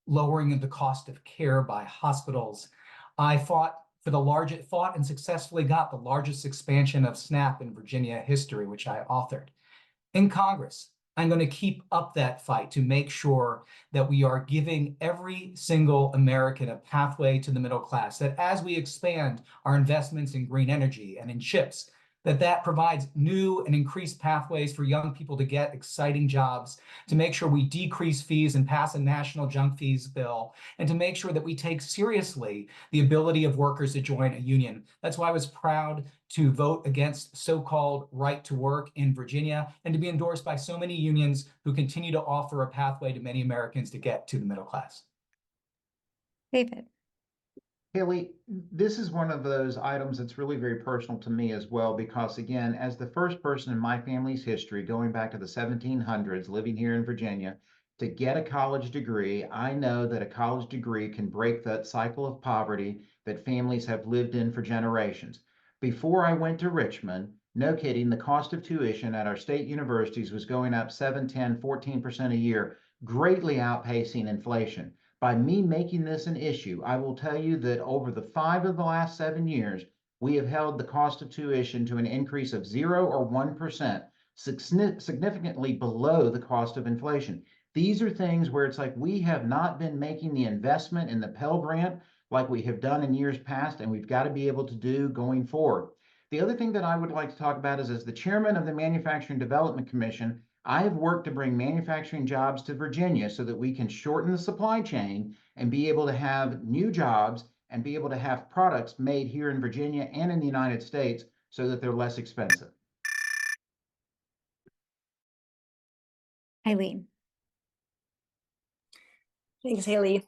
lowering of the cost of care by hospitals. I fought and successfully got the largest expansion of SNAP in Virginia history, which I authored. In Congress, I'm going to keep up that fight to make sure that we are giving every single American a pathway to the middle class, that as we expand our investments in green energy and in chips, that provides new and increased pathways for young people to get exciting jobs, to make sure we decrease fees and pass a national junk fees bill, and to make sure that we take seriously the ability of workers to join a union. That's why I was proud to vote against so-called right to work in Virginia and to be endorsed by so many unions who continue to offer a pathway to many Americans to get to the middle class. David. Haley, this is one of those items that's really very personal to me as well, because again, as the first person in my family's history, going back to the 1700s, living here in Virginia, to get a college degree, I know that a college degree can break that cycle of poverty that families have lived in for generations. Before I went to Richmond, no kidding, the cost of tuition at our state universities was going up 7, 10, 14% a year, greatly outpacing inflation. By me making this an issue, I will tell you that over the 5 of the last 7 years, we have held the cost of tuition to an increase of 0 or 1%, significantly below the cost of inflation. These are things where it's like we have not been making the investment in the Pell Grant like we have done in years past, and we've got to be able to do going forward. The other thing that I would like to talk about is, as the chairman of the Manufacturing Development Commission, I have worked to bring manufacturing jobs to Virginia so that we can shorten the supply chain and be able to have new jobs and be able to have products made here in Virginia and in the United States so that they're less expensive. Eileen. Thanks, Haley.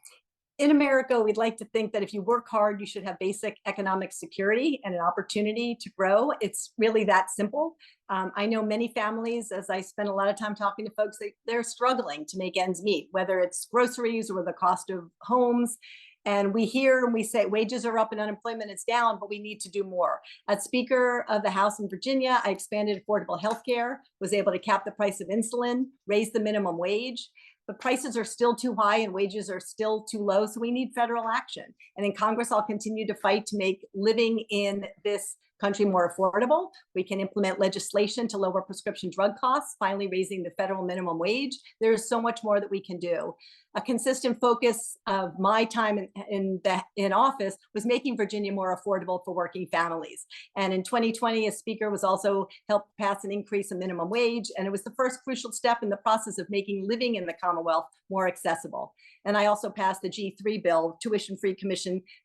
In America, we'd like to think that if you work hard, you should have basic economic security and an opportunity to grow. It's really that simple. I know many families, as I spend a lot of time talking to folks, they're struggling to make ends meet, whether it's groceries or the cost of homes. And we hear and we say wages are up and unemployment is down, but we need to do more. As Speaker of the House in Virginia, I expanded affordable health care, was able to cap the price of insulin, raise the minimum wage. But prices are still too high and wages are still too low, so we need federal action. And in Congress, I'll continue to fight to make living in this country more affordable. We can implement legislation to lower prescription drug costs, finally raising the federal minimum wage. There's so much more that we can do. A consistent focus of my time in office was making Virginia more affordable for working families. And in 2020, as Speaker, was also helped pass an increase in minimum wage. And it was the first crucial step in the process of making living in the Commonwealth more accessible. And I also passed the G3 bill, tuition-free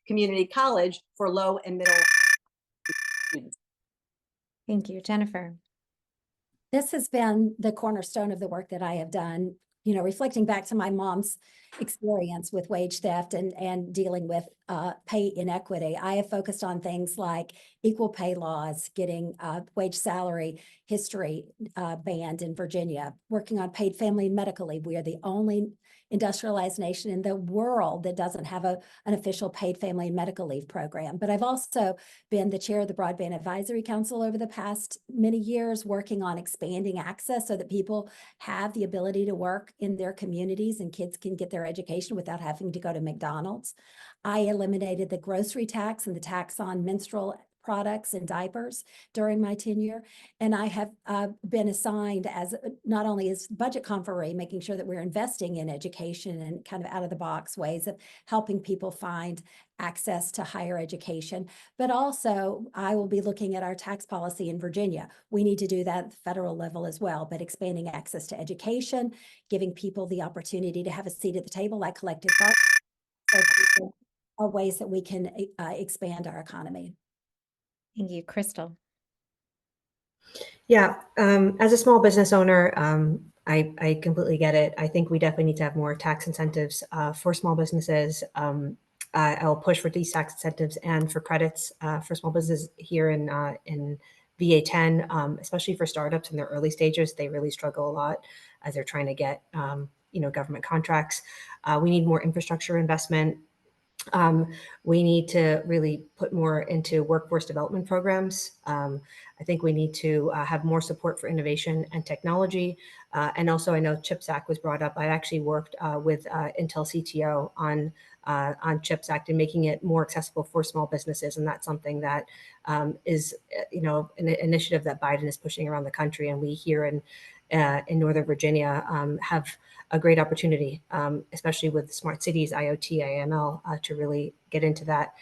community college for low and middle students. Thank you. Jennifer. This has been the cornerstone of the work that I have done, you know, reflecting back to my mom's experience with wage theft and dealing with pay inequity. I have focused on things like equal pay laws, getting wage salary history banned in Virginia, working on paid family and medical leave. We are the only industrialized nation in the world that doesn't have an official paid family and medical leave program. But I've also been the chair of the Broadband Advisory Council over the past many years, working on expanding access so that people have the ability to work in their communities and kids can get their education without having to go to McDonald's. I eliminated the grocery tax and the tax on menstrual products and diapers during my tenure. And I have been assigned as not only as budget conferee, making sure that we're investing in education and kind of out of the box ways of helping people find access to higher education. But also I will be looking at our tax policy in Virginia. We need to do that at the federal level as well, but expanding access to education, giving people the opportunity to have a seat at the table like collective bargaining. So people are ways that we can expand our economy. Thank you. Krystle. Yeah, as a small business owner, I completely get it. I think we definitely need to have more tax incentives for small businesses. I'll push for these tax incentives and for credits for small businesses here in VA-10, especially for startups in their early stages. They really struggle a lot as they're trying to get government contracts. We need more infrastructure investment. We need to really put more into workforce development programs. I think we need to have more support for innovation and technology. And also, I know CHIPS Act was brought up. I actually worked with Intel CTO on CHIPS Act and making it more accessible for small businesses. And that's something that is, an initiative that Biden is pushing around the country. And we here in Northern Virginia have a great opportunity, especially with smart cities, IoT, AML, to really get into that.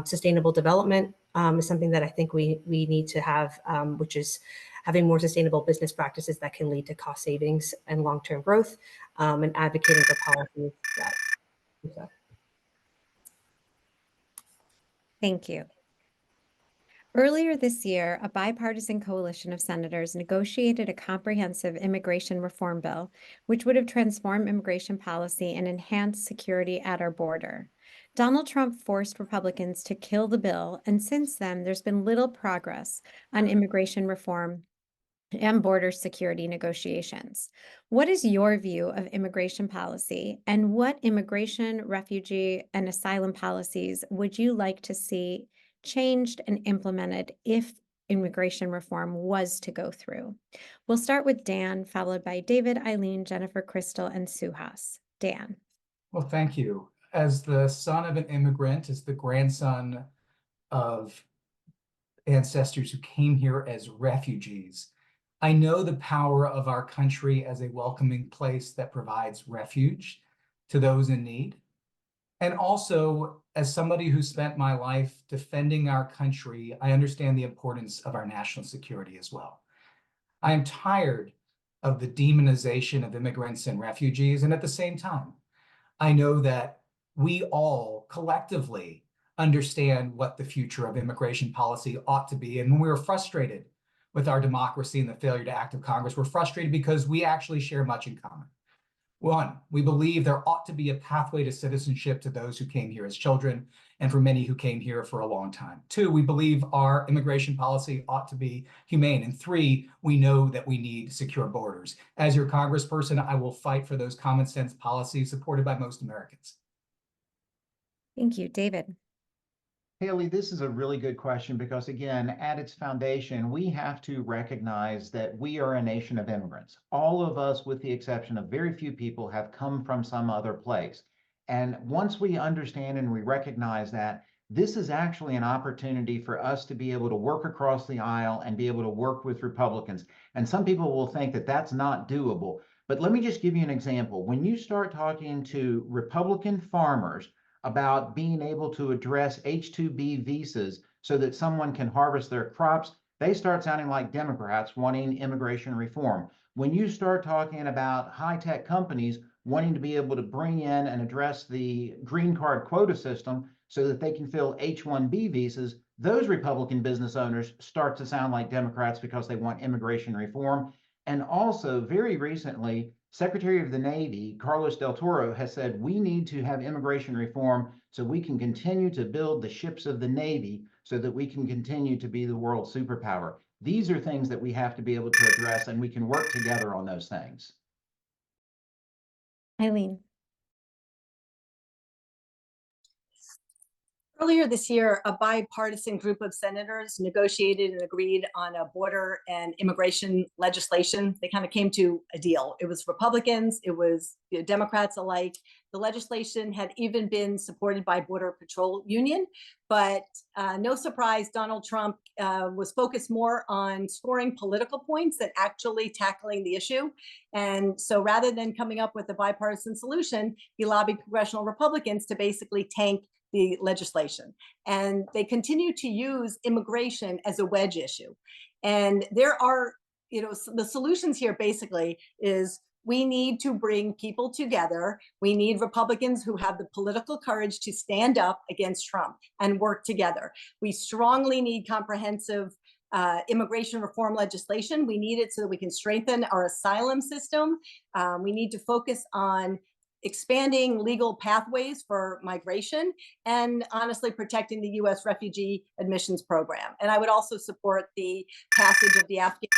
Sustainable development is something that I think we need to have, which is having more sustainable business practices that can lead to cost savings and long-term growth, and advocating for policies that. Thank you. Earlier this year, a bipartisan coalition of senators negotiated a comprehensive immigration reform bill, which would have transformed immigration policy and enhanced security at our border. Donald Trump forced Republicans to kill the bill, and since then, there's been little progress on immigration reform and border security negotiations. What is your view of immigration policy, and what immigration, refugee, and asylum policies would you like to see changed and implemented if immigration reform was to go through? We'll start with Dan, followed by David, Eileen, Jennifer, Krystle, and Suhas. Dan. Well, thank you. As the son of an immigrant, as the grandson of ancestors who came here as refugees, I know the power of our country as a welcoming place that provides refuge to those in need. And also, as somebody who spent my life defending our country, I understand the importance of our national security as well. I am tired of the demonization of immigrants and refugees. And at the same time, I know that we all collectively understand what the future of immigration policy ought to be. And when we were frustrated with our democracy and the failure to act of Congress, we're frustrated because we actually share much in common. One, we believe there ought to be a pathway to citizenship to those who came here as children and for many who came here for a long time. Two, we believe our immigration policy ought to be humane. And three, we know that we need secure borders. As your congressperson, I will fight for those common sense policies supported by most Americans. Thank you, David. Haley, this is a really good question because, again, at its foundation, we have to recognize that we are a nation of immigrants. All of us, with the exception of very few people, have come from some other place. And once we understand and we recognize that, this is actually an opportunity for us to be able to work across the aisle and be able to work with Republicans. And some people will think that that's not doable. But let me just give you an example. When you start talking to Republican farmers about being able to address H-2B visas so that someone can harvest their crops, they start sounding like Democrats wanting immigration reform. When you start talking about high-tech companies wanting to be able to bring in and address the green card quota system so that they can fill H-1B visas, those Republican business owners start to sound like Democrats because they want immigration reform. And also, very recently, Secretary of the Navy, Carlos Del Toro, has said we need to have immigration reform so we can continue to build the ships of the Navy so that we can continue to be the world superpower. These are things that we have to be able to address, and we can work together on those things. Eileen. Earlier this year, a bipartisan group of senators negotiated and agreed on a border and immigration legislation. They kind of came to a deal. It was Republicans, it was Democrats alike. The legislation had even been supported by Border Patrol Union, but no surprise, Donald Trump was focused more on scoring political points than actually tackling the issue. And so rather than coming up with a bipartisan solution, he lobbied congressional Republicans to basically tank the legislation. And they continue to use immigration as a wedge issue. And there are, the solutions here basically is we need to bring people together. We need Republicans who have the political courage to stand up against Trump and work together. We strongly need comprehensive immigration reform legislation. We need it so that we can strengthen our asylum system. We need to focus on expanding legal pathways for migration, and honestly protecting the U.S. refugee admissions program. And I would also support the passage of the Afghan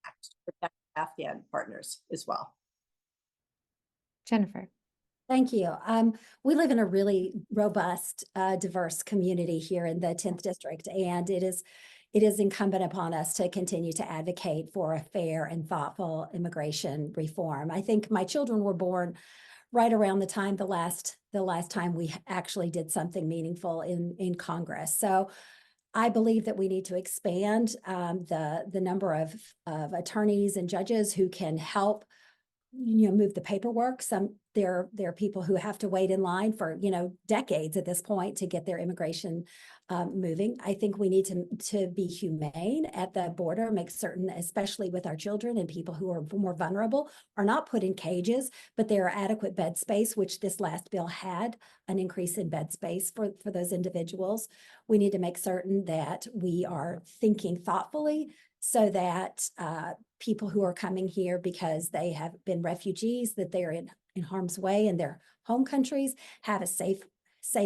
Act to protect Afghan partners as well. Jennifer. Thank you. We live in a really robust, diverse community here in the 10th District, and it is incumbent upon us to continue to advocate for a fair and thoughtful immigration reform. I think my children were born right around the time the last time we actually did something meaningful in Congress. So I believe that we need to expand the number of attorneys and judges who can help move the paperwork. There are people who have to wait in line for decades at this point to get their immigration moving. I think we need to be humane at the border, make certain, especially with our children and people who are more vulnerable, are not put in cages, but there are adequate bed space, which this last bill had an increase in bed space for those individuals. We need to make certain that we are thinking thoughtfully so that people who are coming here because they have been refugees, that they're in harm's way in their home countries, have a safe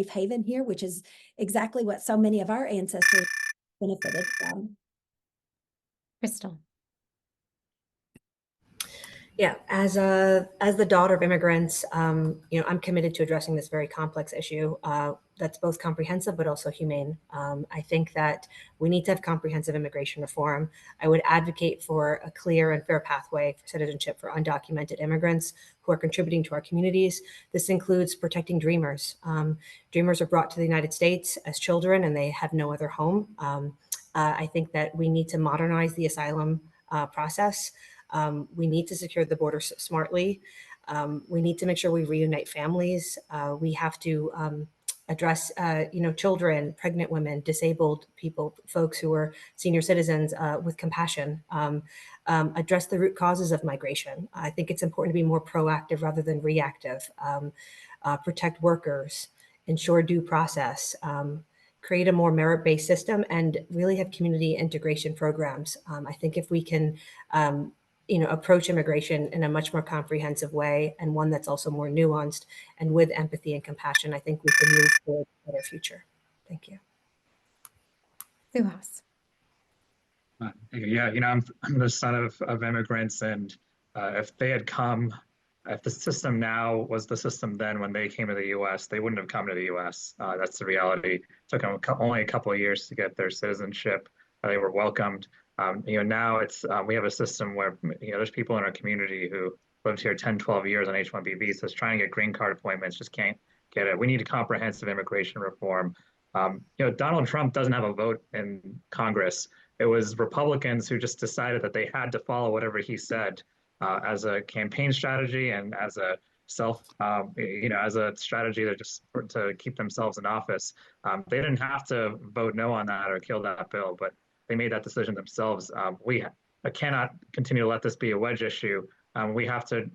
haven here, which is exactly what so many of our ancestors benefited from. Krystle. Yeah, as the daughter of immigrants, I'm committed to addressing this very complex issue that's both comprehensive but also humane. I think that we need to have comprehensive immigration reform. I would advocate for a clear and fair pathway for citizenship for undocumented immigrants who are contributing to our communities. This includes protecting dreamers. Dreamers are brought to the United States as children and they have no other home. I think that we need to modernize the asylum process. We need to secure the border smartly. We need to make sure we reunite families. We have to address, children, pregnant women, disabled people, folks who are senior citizens with compassion. Address the root causes of migration. I think it's important to be more proactive rather than reactive. Protect workers, ensure due process. Create a more merit-based system and really have community integration programs. I think if we can approach immigration in a much more comprehensive way and one that's also more nuanced and with empathy and compassion, I think we can move toward a better future. Thank you. Suhas. Yeah, I'm the son of immigrants, and if the system now was the system then when they came to the U.S., they wouldn't have come to the U.S. That's the reality. It took them only a couple of years to get their citizenship. They were welcomed. Now we have a system where there's people in our community who lived here 10, 12 years on H-1B visas trying to get green card appointments, just can't get it. We need a comprehensive immigration reform. Donald Trump doesn't have a vote in Congress. It was Republicans who just decided that they had to follow whatever he said as a campaign strategy and as a as a strategy to keep themselves in office. They didn't have to vote no on that or kill that bill, but they made that decision themselves. We cannot continue to let this be a wedge issue. We have to,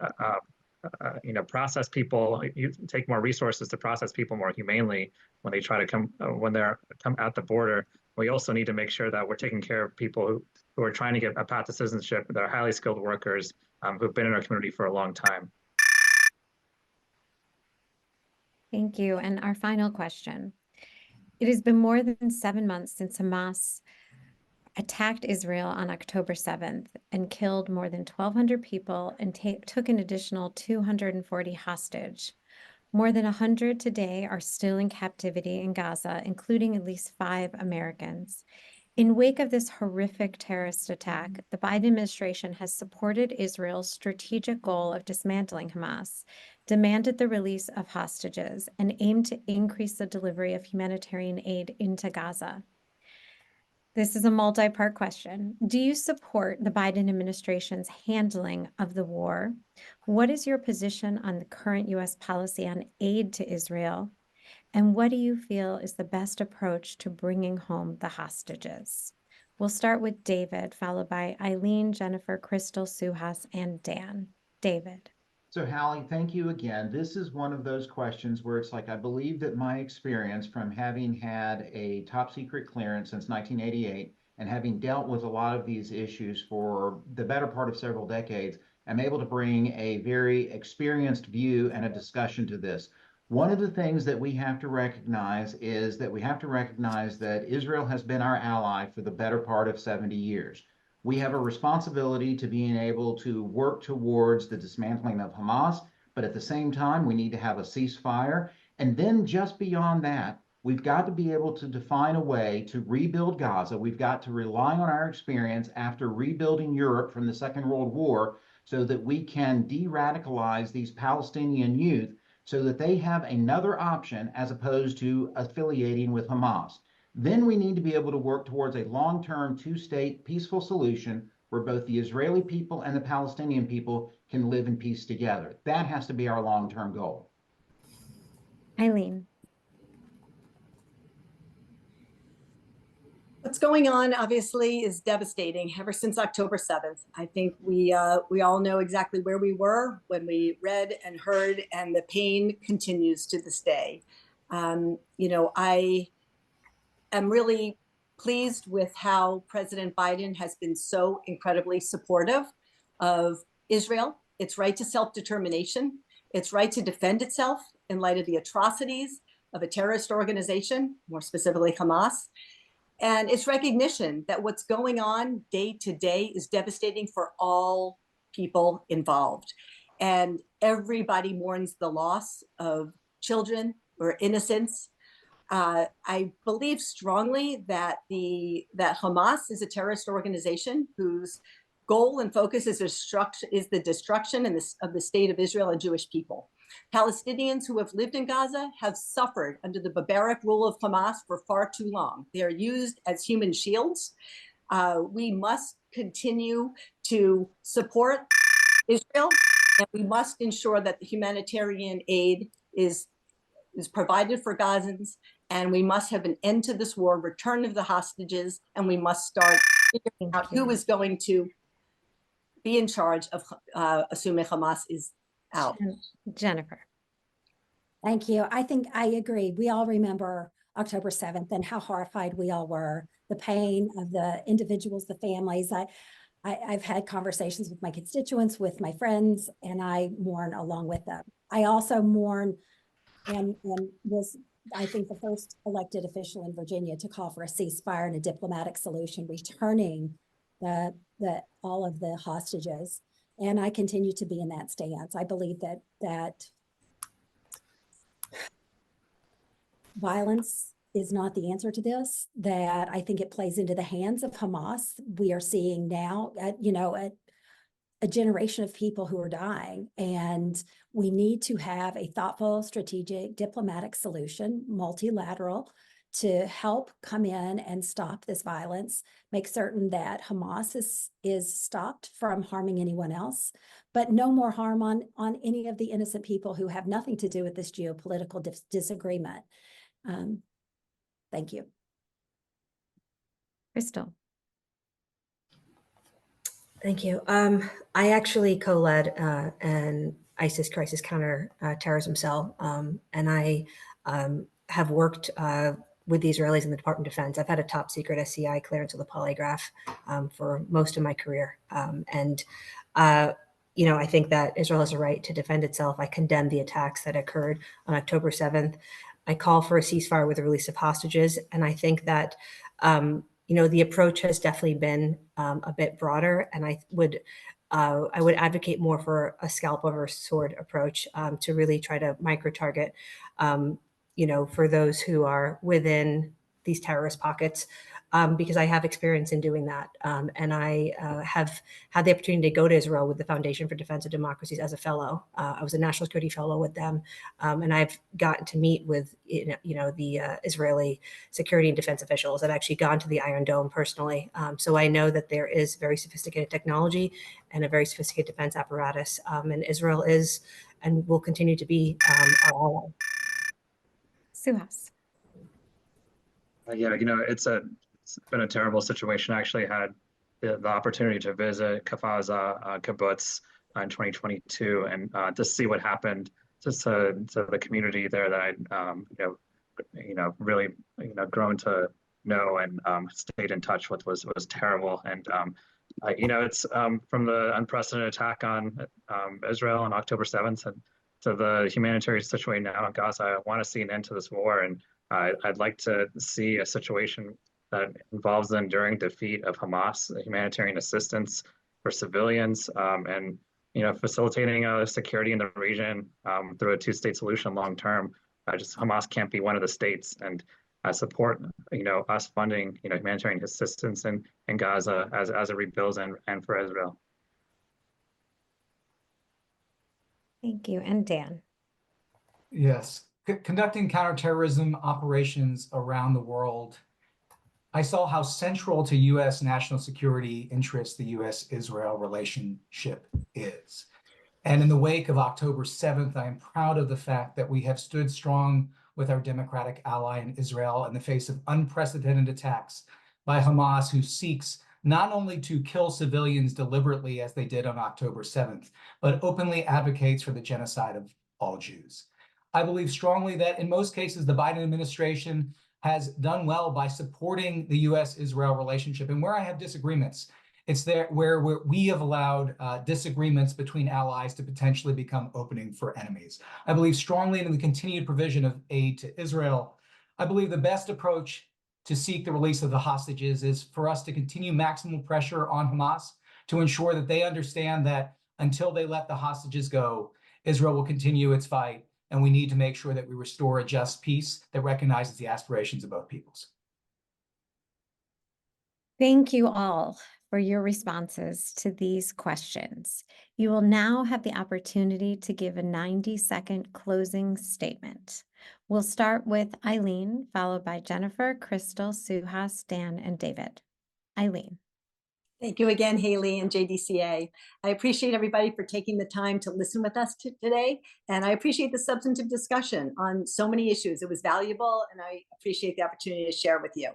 process people. You take more resources to process people more humanely when they try to come at the border. We also need to make sure that we're taking care of people who are trying to get a path to citizenship. They're highly skilled workers who've been in our community for a long time. Thank you. And our final question. It has been more than 7 months since Hamas attacked Israel on October 7th and killed more than 1,200 people and took an additional 240 hostage. More than 100 today are still in captivity in Gaza, including at least 5 Americans. In wake of this horrific terrorist attack, the Biden administration has supported Israel's strategic goal of dismantling Hamas, demanded the release of hostages, and aimed to increase the delivery of humanitarian aid into Gaza. This is a multi-part question. Do you support the Biden administration's handling of the war? What is your position on the current U.S. policy on aid to Israel? And what do you feel is the best approach to bringing home the hostages? We'll start with David, followed by Eileen, Jennifer, Krystle, Suhas, and Dan. David. So Hallie, thank you again. This is one of those questions where it's like, I believe that my experience from having had a top secret clearance since 1988 and having dealt with a lot of these issues for the better part of several decades, I'm able to bring a very experienced view and a discussion to this. One of the things that we have to recognize is that that Israel has been our ally for the better part of 70 years. We have a responsibility to being able to work towards the dismantling of Hamas, But at the same time, we need to have a ceasefire. And then just beyond that, we've got to be able to define a way to rebuild Gaza. We've got to rely on our experience after rebuilding Europe from the Second World War so that we can de-radicalize these Palestinian youth so that they have another option as opposed to affiliating with Hamas. Then we need to be able to work towards a long-term two-state peaceful solution where both the Israeli people and the Palestinian people can live in peace together. That has to be our long-term goal. Eileen. What's going on, obviously, is devastating ever since October 7th. I think we all know exactly where we were when we read and heard, and the pain continues to this day. I am really pleased with how President Biden has been so incredibly supportive of Israel, its right to self-determination, its right to defend itself in light of the atrocities of a terrorist organization, more specifically Hamas, and its recognition that what's going on day to day is devastating for all people involved. And everybody mourns the loss of children or innocents. I believe strongly that Hamas is a terrorist organization whose goal and focus is the destruction of the state of Israel and Jewish people. Palestinians who have lived in Gaza have suffered under the barbaric rule of Hamas for far too long. They are used as human shields. We must continue to support Israel, and we must ensure that the humanitarian aid is provided for Gazans, and we must have an end to this war, return of the hostages, and we must start figuring out who is going to be in charge of assuming Hamas is out. Jennifer. Thank you. I think I agree. We all remember October 7th and how horrified we all were, the pain of the individuals, the families. I've had conversations with my constituents, with my friends, and I mourn along with them. I also mourn and was, I think, the first elected official in Virginia to call for a ceasefire and a diplomatic solution, returning all of the hostages. And I continue to be in that stance. I believe that violence is not the answer to this, that I think it plays into the hands of Hamas. We are seeing now, a generation of people who are dying, and we need to have a thoughtful, strategic, diplomatic solution, multilateral, to help come in and stop this violence, make certain that Hamas is stopped from harming anyone else, but no more harm on any of the innocent people who have nothing to do with this geopolitical disagreement. Thank you. Krystle. Thank you. I actually co-led an ISIS crisis counter-terrorism cell, and I have worked with the Israelis in the Department of Defense. I've had a top secret SCI clearance with a polygraph for most of my career. I think that Israel has a right to defend itself. I condemn the attacks that occurred on October 7th. I call for a ceasefire with the release of hostages. And I think that, the approach has definitely been a bit broader. And I would advocate more for a scalp over sword approach to really try to micro-target for those who are within these terrorist pockets, because I have experience in doing that. And I have had the opportunity to go to Israel with the Foundation for Defense of Democracies as a fellow. I was a national security fellow with them. And I've gotten to meet with, the Israeli security and defense officials. I've actually gone to the Iron Dome personally. So I know that there is very sophisticated technology and a very sophisticated defense apparatus. And Israel is and will continue to be our ally. Suhas. It's been a terrible situation. I actually had the opportunity to visit Kafaza kibbutz in 2022 and to see what happened to the community there that I'd really grown to know and stayed in touch with was terrible. And it's from the unprecedented attack on Israel on October 7th and to the humanitarian situation now in Gaza. I want to see an end to this war, and I'd like to see a situation that involves the enduring defeat of Hamas, humanitarian assistance for civilians, and facilitating security in the region through a two-state solution long term. Just Hamas can't be one of the states, and I support us funding humanitarian assistance in Gaza as it rebuilds and for Israel. Thank you. And Dan. Yes, conducting counterterrorism operations around the world, I saw how central to U.S. national security interests the U.S.-Israel relationship is. And in the wake of October 7th, I am proud of the fact that we have stood strong with our democratic ally in Israel in the face of unprecedented attacks by Hamas, who seeks not only to kill civilians deliberately as they did on October 7th, but openly advocates for the genocide of all Jews. I believe strongly that in most cases, the Biden administration has done well by supporting the U.S.-Israel relationship. And where I have disagreements, it's there where we have allowed disagreements between allies to potentially become opening for enemies. I believe strongly in the continued provision of aid to Israel. I believe the best approach to seek the release of the hostages is for us to continue maximum pressure on Hamas to ensure that they understand that until they let the hostages go, Israel will continue its fight. And we need to make sure that we restore a just peace that recognizes the aspirations of both peoples. Thank you all for your responses to these questions. You will now have the opportunity to give a 90-second closing statement. We'll start with Eileen, followed by Jennifer, Krystle, Suhas, Dan, and David. Eileen. Thank you again, Haley and JDCA. I appreciate everybody for taking the time to listen with us today. And I appreciate the substantive discussion on so many issues. It was valuable, and I appreciate the opportunity to share with you.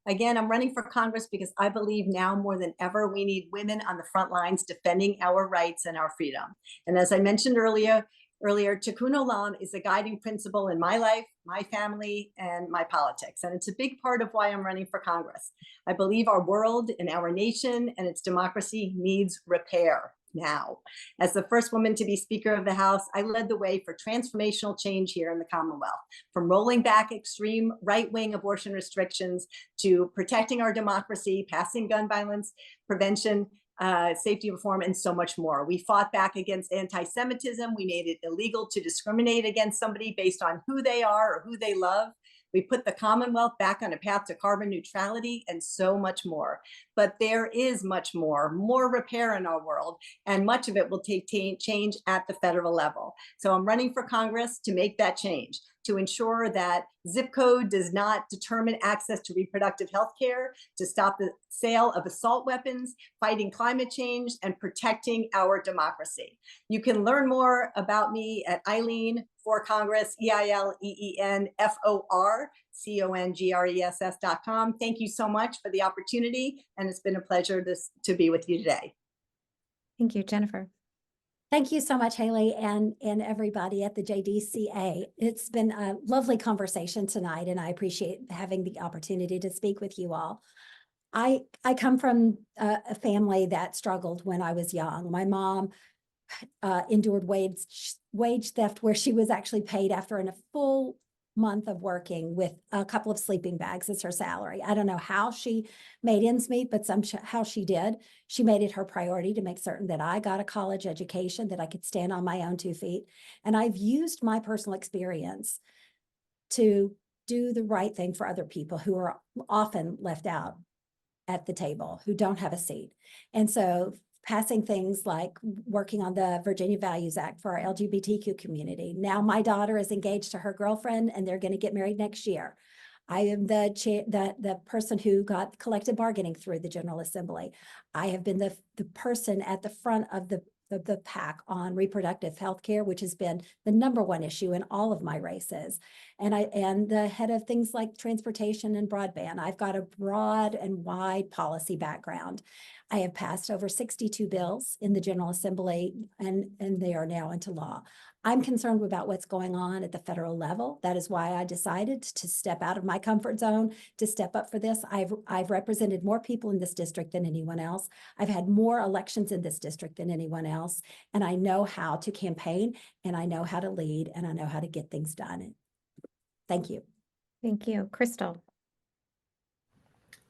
Again, I'm running for Congress because I believe now more than ever, we need women on the front lines defending our rights and our freedom. And as I mentioned earlier, Tikkun Olam is a guiding principle in my life, my family, and my politics. And it's a big part of why I'm running for Congress. I believe our world and our nation and its democracy needs repair now. As the first woman to be Speaker of the House, I led the way for transformational change here in the Commonwealth, from rolling back extreme right-wing abortion restrictions to protecting our democracy, passing gun violence prevention, safety reform, and so much more. We fought back against anti-Semitism. We made it illegal to discriminate against somebody based on who they are or who they love. We put the Commonwealth back on a path to carbon neutrality and so much more. But there is much more repair in our world, and much of it will take change at the federal level. So I'm running for Congress to make that change, to ensure that zip code does not determine access to reproductive health care, to stop the sale of assault weapons, fighting climate change, and protecting our democracy. You can learn more about me at Eileen for Congress, EILEENFORCONGRESS.com. Thank you so much for the opportunity, and it's been a pleasure to be with you today. Thank you, Jennifer. Thank you so much, Haley, and everybody at the JDCA. It's been a lovely conversation tonight, and I appreciate having the opportunity to speak with you all. I come from a family that struggled when I was young. My mom endured wage theft, where she was actually paid after a full month of working with a couple of sleeping bags as her salary. I don't know how she made ends meet, but somehow she did. She made it her priority to make certain that I got a college education, that I could stand on my own 2 feet. And I've used my personal experience to do the right thing for other people who are often left out at the table, who don't have a seat. And so passing things like working on the Virginia Values Act for our LGBTQ community. Now my daughter is engaged to her girlfriend, and they're going to get married next year. I am the person who got collective bargaining through the General Assembly. I have been the person at the front of the pack on reproductive health care, which has been the #1 issue in all of my races. And the head of things like transportation and broadband. I've got a broad and wide policy background. I have passed over 62 bills in the General Assembly, and they are now into law. I'm concerned about what's going on at the federal level. That is why I decided to step out of my comfort zone, to step up for this. I've represented more people in this district than anyone else. I've had more elections in this district than anyone else. And I know how to campaign, and I know how to lead, and I know how to get things done. Thank you. Thank you. Krystle.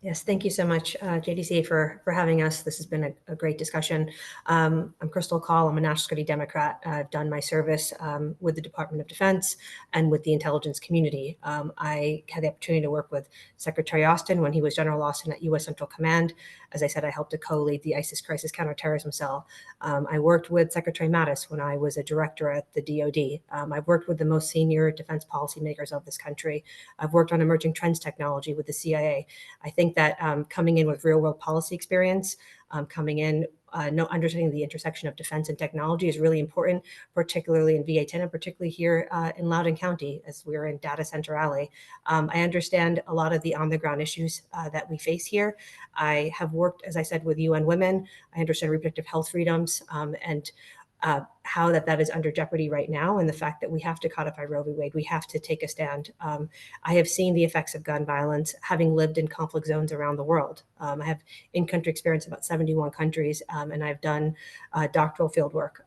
Yes, thank you so much, JDCA, for having us. This has been a great discussion. I'm Krystle Kaul. I'm a national security Democrat. I've done my service with the Department of Defense and with the intelligence community. I had the opportunity to work with Secretary Austin when he was General Austin at U.S. Central Command. As I said, I helped to co-lead the ISIS crisis counterterrorism cell. I worked with Secretary Mattis when I was a director at the DoD. I've worked with the most senior defense policymakers of this country. I've worked on emerging trends technology with the CIA. I think that coming in with real world policy experience, coming in understanding the intersection of defense and technology is really important, particularly in VA-10 and particularly here in Loudoun County, as we're in Data Center Alley. I understand a lot of the on the ground issues that we face here. I have worked, as I said, with UN Women. I understand reproductive health freedoms and how that is under jeopardy right now, and the fact that we have to codify Roe v. Wade. We have to take a stand. I have seen the effects of gun violence, having lived in conflict zones around the world. I have in-country experience in about 71 countries, and I've done doctoral field work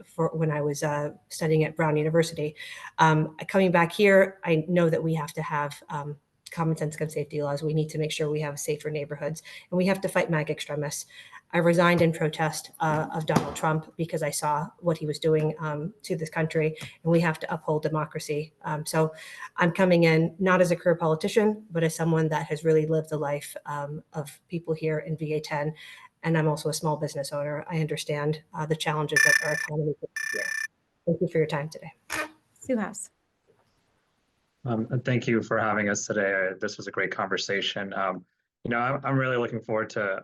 for when I was studying at Brown University. Coming back here, I know that we have to have common sense gun safety laws. We need to make sure we have safer neighborhoods, and we have to fight MAGA extremists. I resigned in protest of Donald Trump because I saw what he was doing to this country, and we have to uphold democracy. So I'm coming in not as a career politician, but as someone that has really lived the life of people here in VA-10. And I'm also a small business owner. I understand the challenges that our economy faces here. Thank you for your time today. Suhas. Thank you for having us today. This was a great conversation. I'm really looking forward to,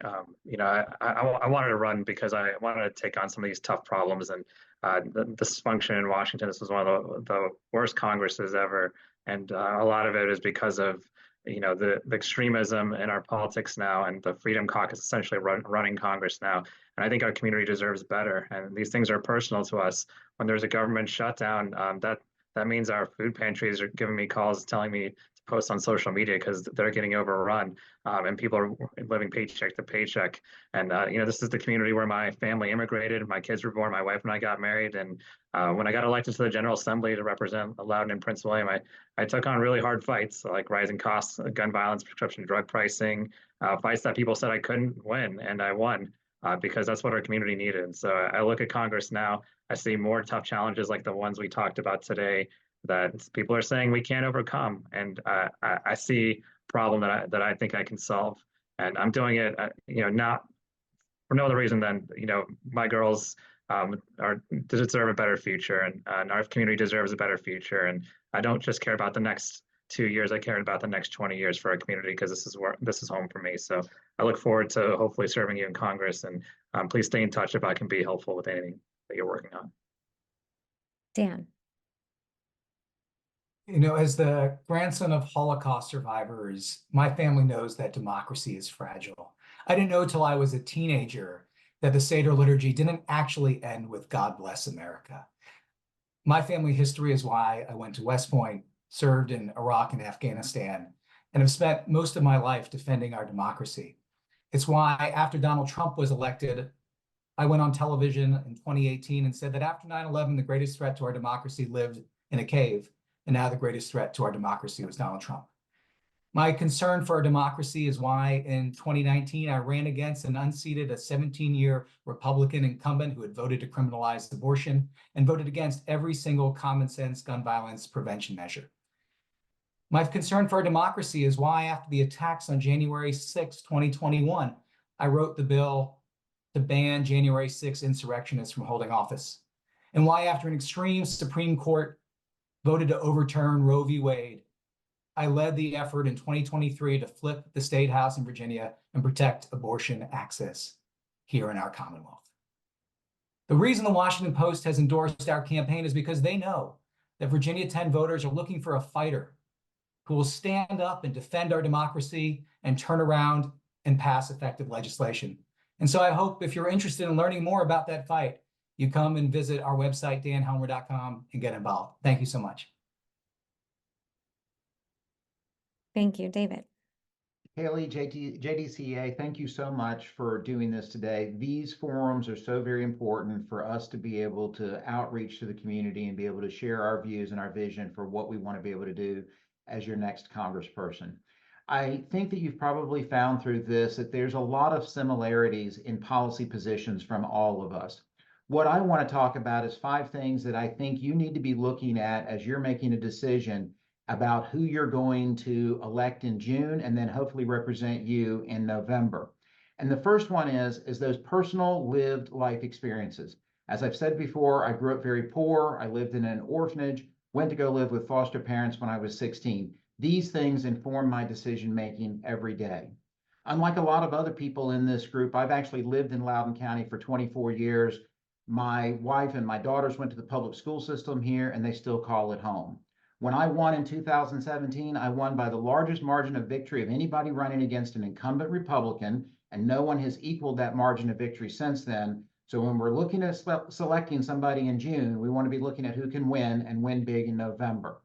I wanted to run because I wanted to take on some of these tough problems and the dysfunction in Washington. This was one of the worst Congresses ever. And a lot of it is because of, the extremism in our politics now, and the Freedom Caucus essentially running Congress now. And I think our community deserves better. And these things are personal to us. When there's a government shutdown, that means our food pantries are giving me calls telling me to post on social media because they're getting overrun, and people are living paycheck to paycheck. And this is the community where my family immigrated, my kids were born, my wife and I got married, and when I got elected to the General Assembly to represent Loudoun and Prince William, I took on really hard fights like rising costs, gun violence, prescription drug pricing, fights that people said I couldn't win, and I won. Because that's what our community needed. So I look at Congress now, I see more tough challenges like the ones we talked about today that people are saying we can't overcome. And I see a problem that I think I can solve. And I'm doing it, not for no other reason than, my girls deserve a better future, and our community deserves a better future. And I don't just care about the next 2 years. I care about the next 20 years for our community because this is home for me. So I look forward to hopefully serving you in Congress, and please stay in touch if I can be helpful with anything that you're working on. Dan. As the grandson of Holocaust survivors, my family knows that democracy is fragile. I didn't know till I was a teenager that the Seder liturgy didn't actually end with God bless America. My family history is why I went to West Point, served in Iraq and Afghanistan, and have spent most of my life defending our democracy. It's why after Donald Trump was elected, I went on television in 2018 and said that after 9/11, the greatest threat to our democracy lived in a cave, and now the greatest threat to our democracy was Donald Trump. My concern for our democracy is why in 2019, I ran against and unseated a 17-year Republican incumbent who had voted to criminalize abortion and voted against every single common sense gun violence prevention measure. My concern for our democracy is why after the attacks on January 6, 2021, I wrote the bill to ban January 6 insurrectionists from holding office, and why after an extreme Supreme Court voted to overturn Roe v. Wade, I led the effort in 2023 to flip the state house in Virginia and protect abortion access here in our Commonwealth. The reason the Washington Post has endorsed our campaign is because they know that Virginia 10 voters are looking for a fighter who will stand up and defend our democracy and turn around and pass effective legislation. And so I hope if you're interested in learning more about that fight, you come and visit our website, danhelmer.com, and get involved. Thank you so much. Thank you, David. Haley, JDCA, thank you so much for doing this today. These forums are so very important for us to be able to outreach to the community and be able to share our views and our vision for what we want to be able to do as your next congressperson. I think that you've probably found through this that there's a lot of similarities in policy positions from all of us. What I want to talk about is 5 things that I think you need to be looking at as you're making a decision about who you're going to elect in June and then hopefully represent you in November. And the first one is those personal lived life experiences. As I've said before, I grew up very poor. I lived in an orphanage, went to go live with foster parents when I was 16. These things inform my decision making every day. Unlike a lot of other people in this group, I've actually lived in Loudoun County for 24 years. My wife and my daughters went to the public school system here, and they still call it home. When I won in 2017, I won by the largest margin of victory of anybody running against an incumbent Republican, and no one has equaled that margin of victory since then. So when we're looking at selecting somebody in June, we want to be looking at who can win and win big in November.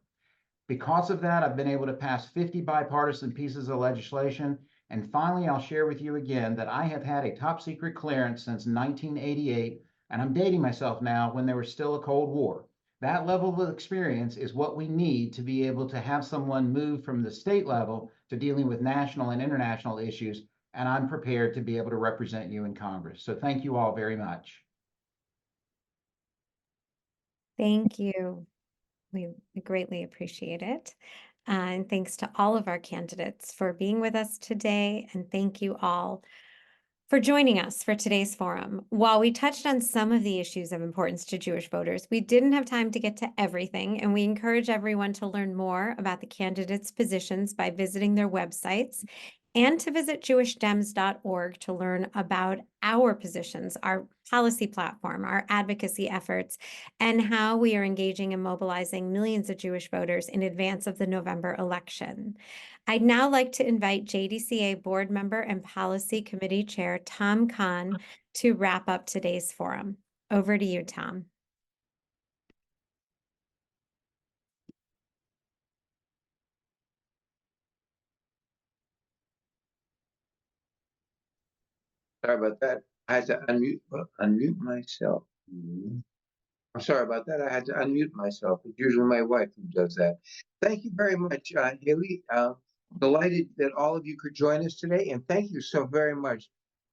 Because of that, I've been able to pass 50 bipartisan pieces of legislation. And finally, I'll share with you again that I have had a top secret clearance since 1988, and I'm dating myself now, when there was still a Cold War. That level of experience is what we need to be able to have someone move from the state level to dealing with national and international issues, and I'm prepared to be able to represent you in Congress. So thank you all very much. Thank you. We greatly appreciate it. And thanks to all of our candidates for being with us today. And thank you all for joining us for today's forum. While we touched on some of the issues of importance to Jewish voters, we didn't have time to get to everything, and we encourage everyone to learn more about the candidates' positions by visiting their websites and to visit jewishdems.org to learn about our positions, our policy platform, our advocacy efforts, and how we are engaging and mobilizing millions of Jewish voters in advance of the November election. I'd now like to invite JDCA Board Member and Policy Committee Chair Tom Kahn to wrap up today's forum. Over to you, Tom. Sorry about that. I had to unmute myself. I'm sorry about that. I had to unmute myself. It's usually my wife who does that. Thank you very much, Haley. Delighted that all of you could join us today, and thank you so very much.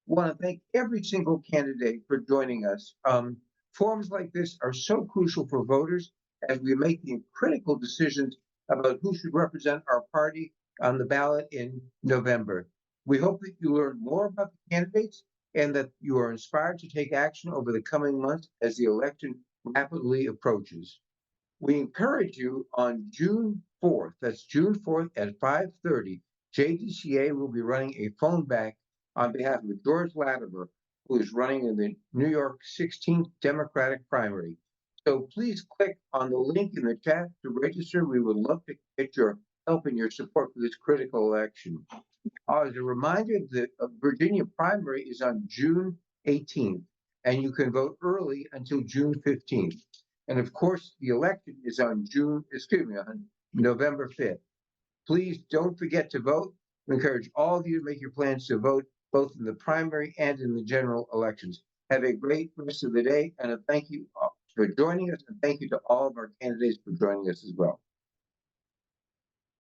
Want to thank every single candidate for joining us. Forums like this are so crucial for voters as we make the critical decisions about who should represent our party on the ballot in November. We hope that you learn more about the candidates and that you are inspired to take action over the coming months as the election rapidly approaches. We encourage you on June 4th, that's June 4th at 5:30, JDCA will be running a phone bank on behalf of George Latimer, who is running in the New York 16th Democratic primary. So please click on the link in the chat to register. We would love to get your help and your support for this critical election. As a reminder, the Virginia primary is on June 18th, and you can vote early until June 15th. And of course, the election is on November 5th. Please don't forget to vote. We encourage all of you to make your plans to vote both in the primary and in the general elections. Have a great rest of the day, and a thank you for joining us, and thank you to all of our candidates for joining us as well.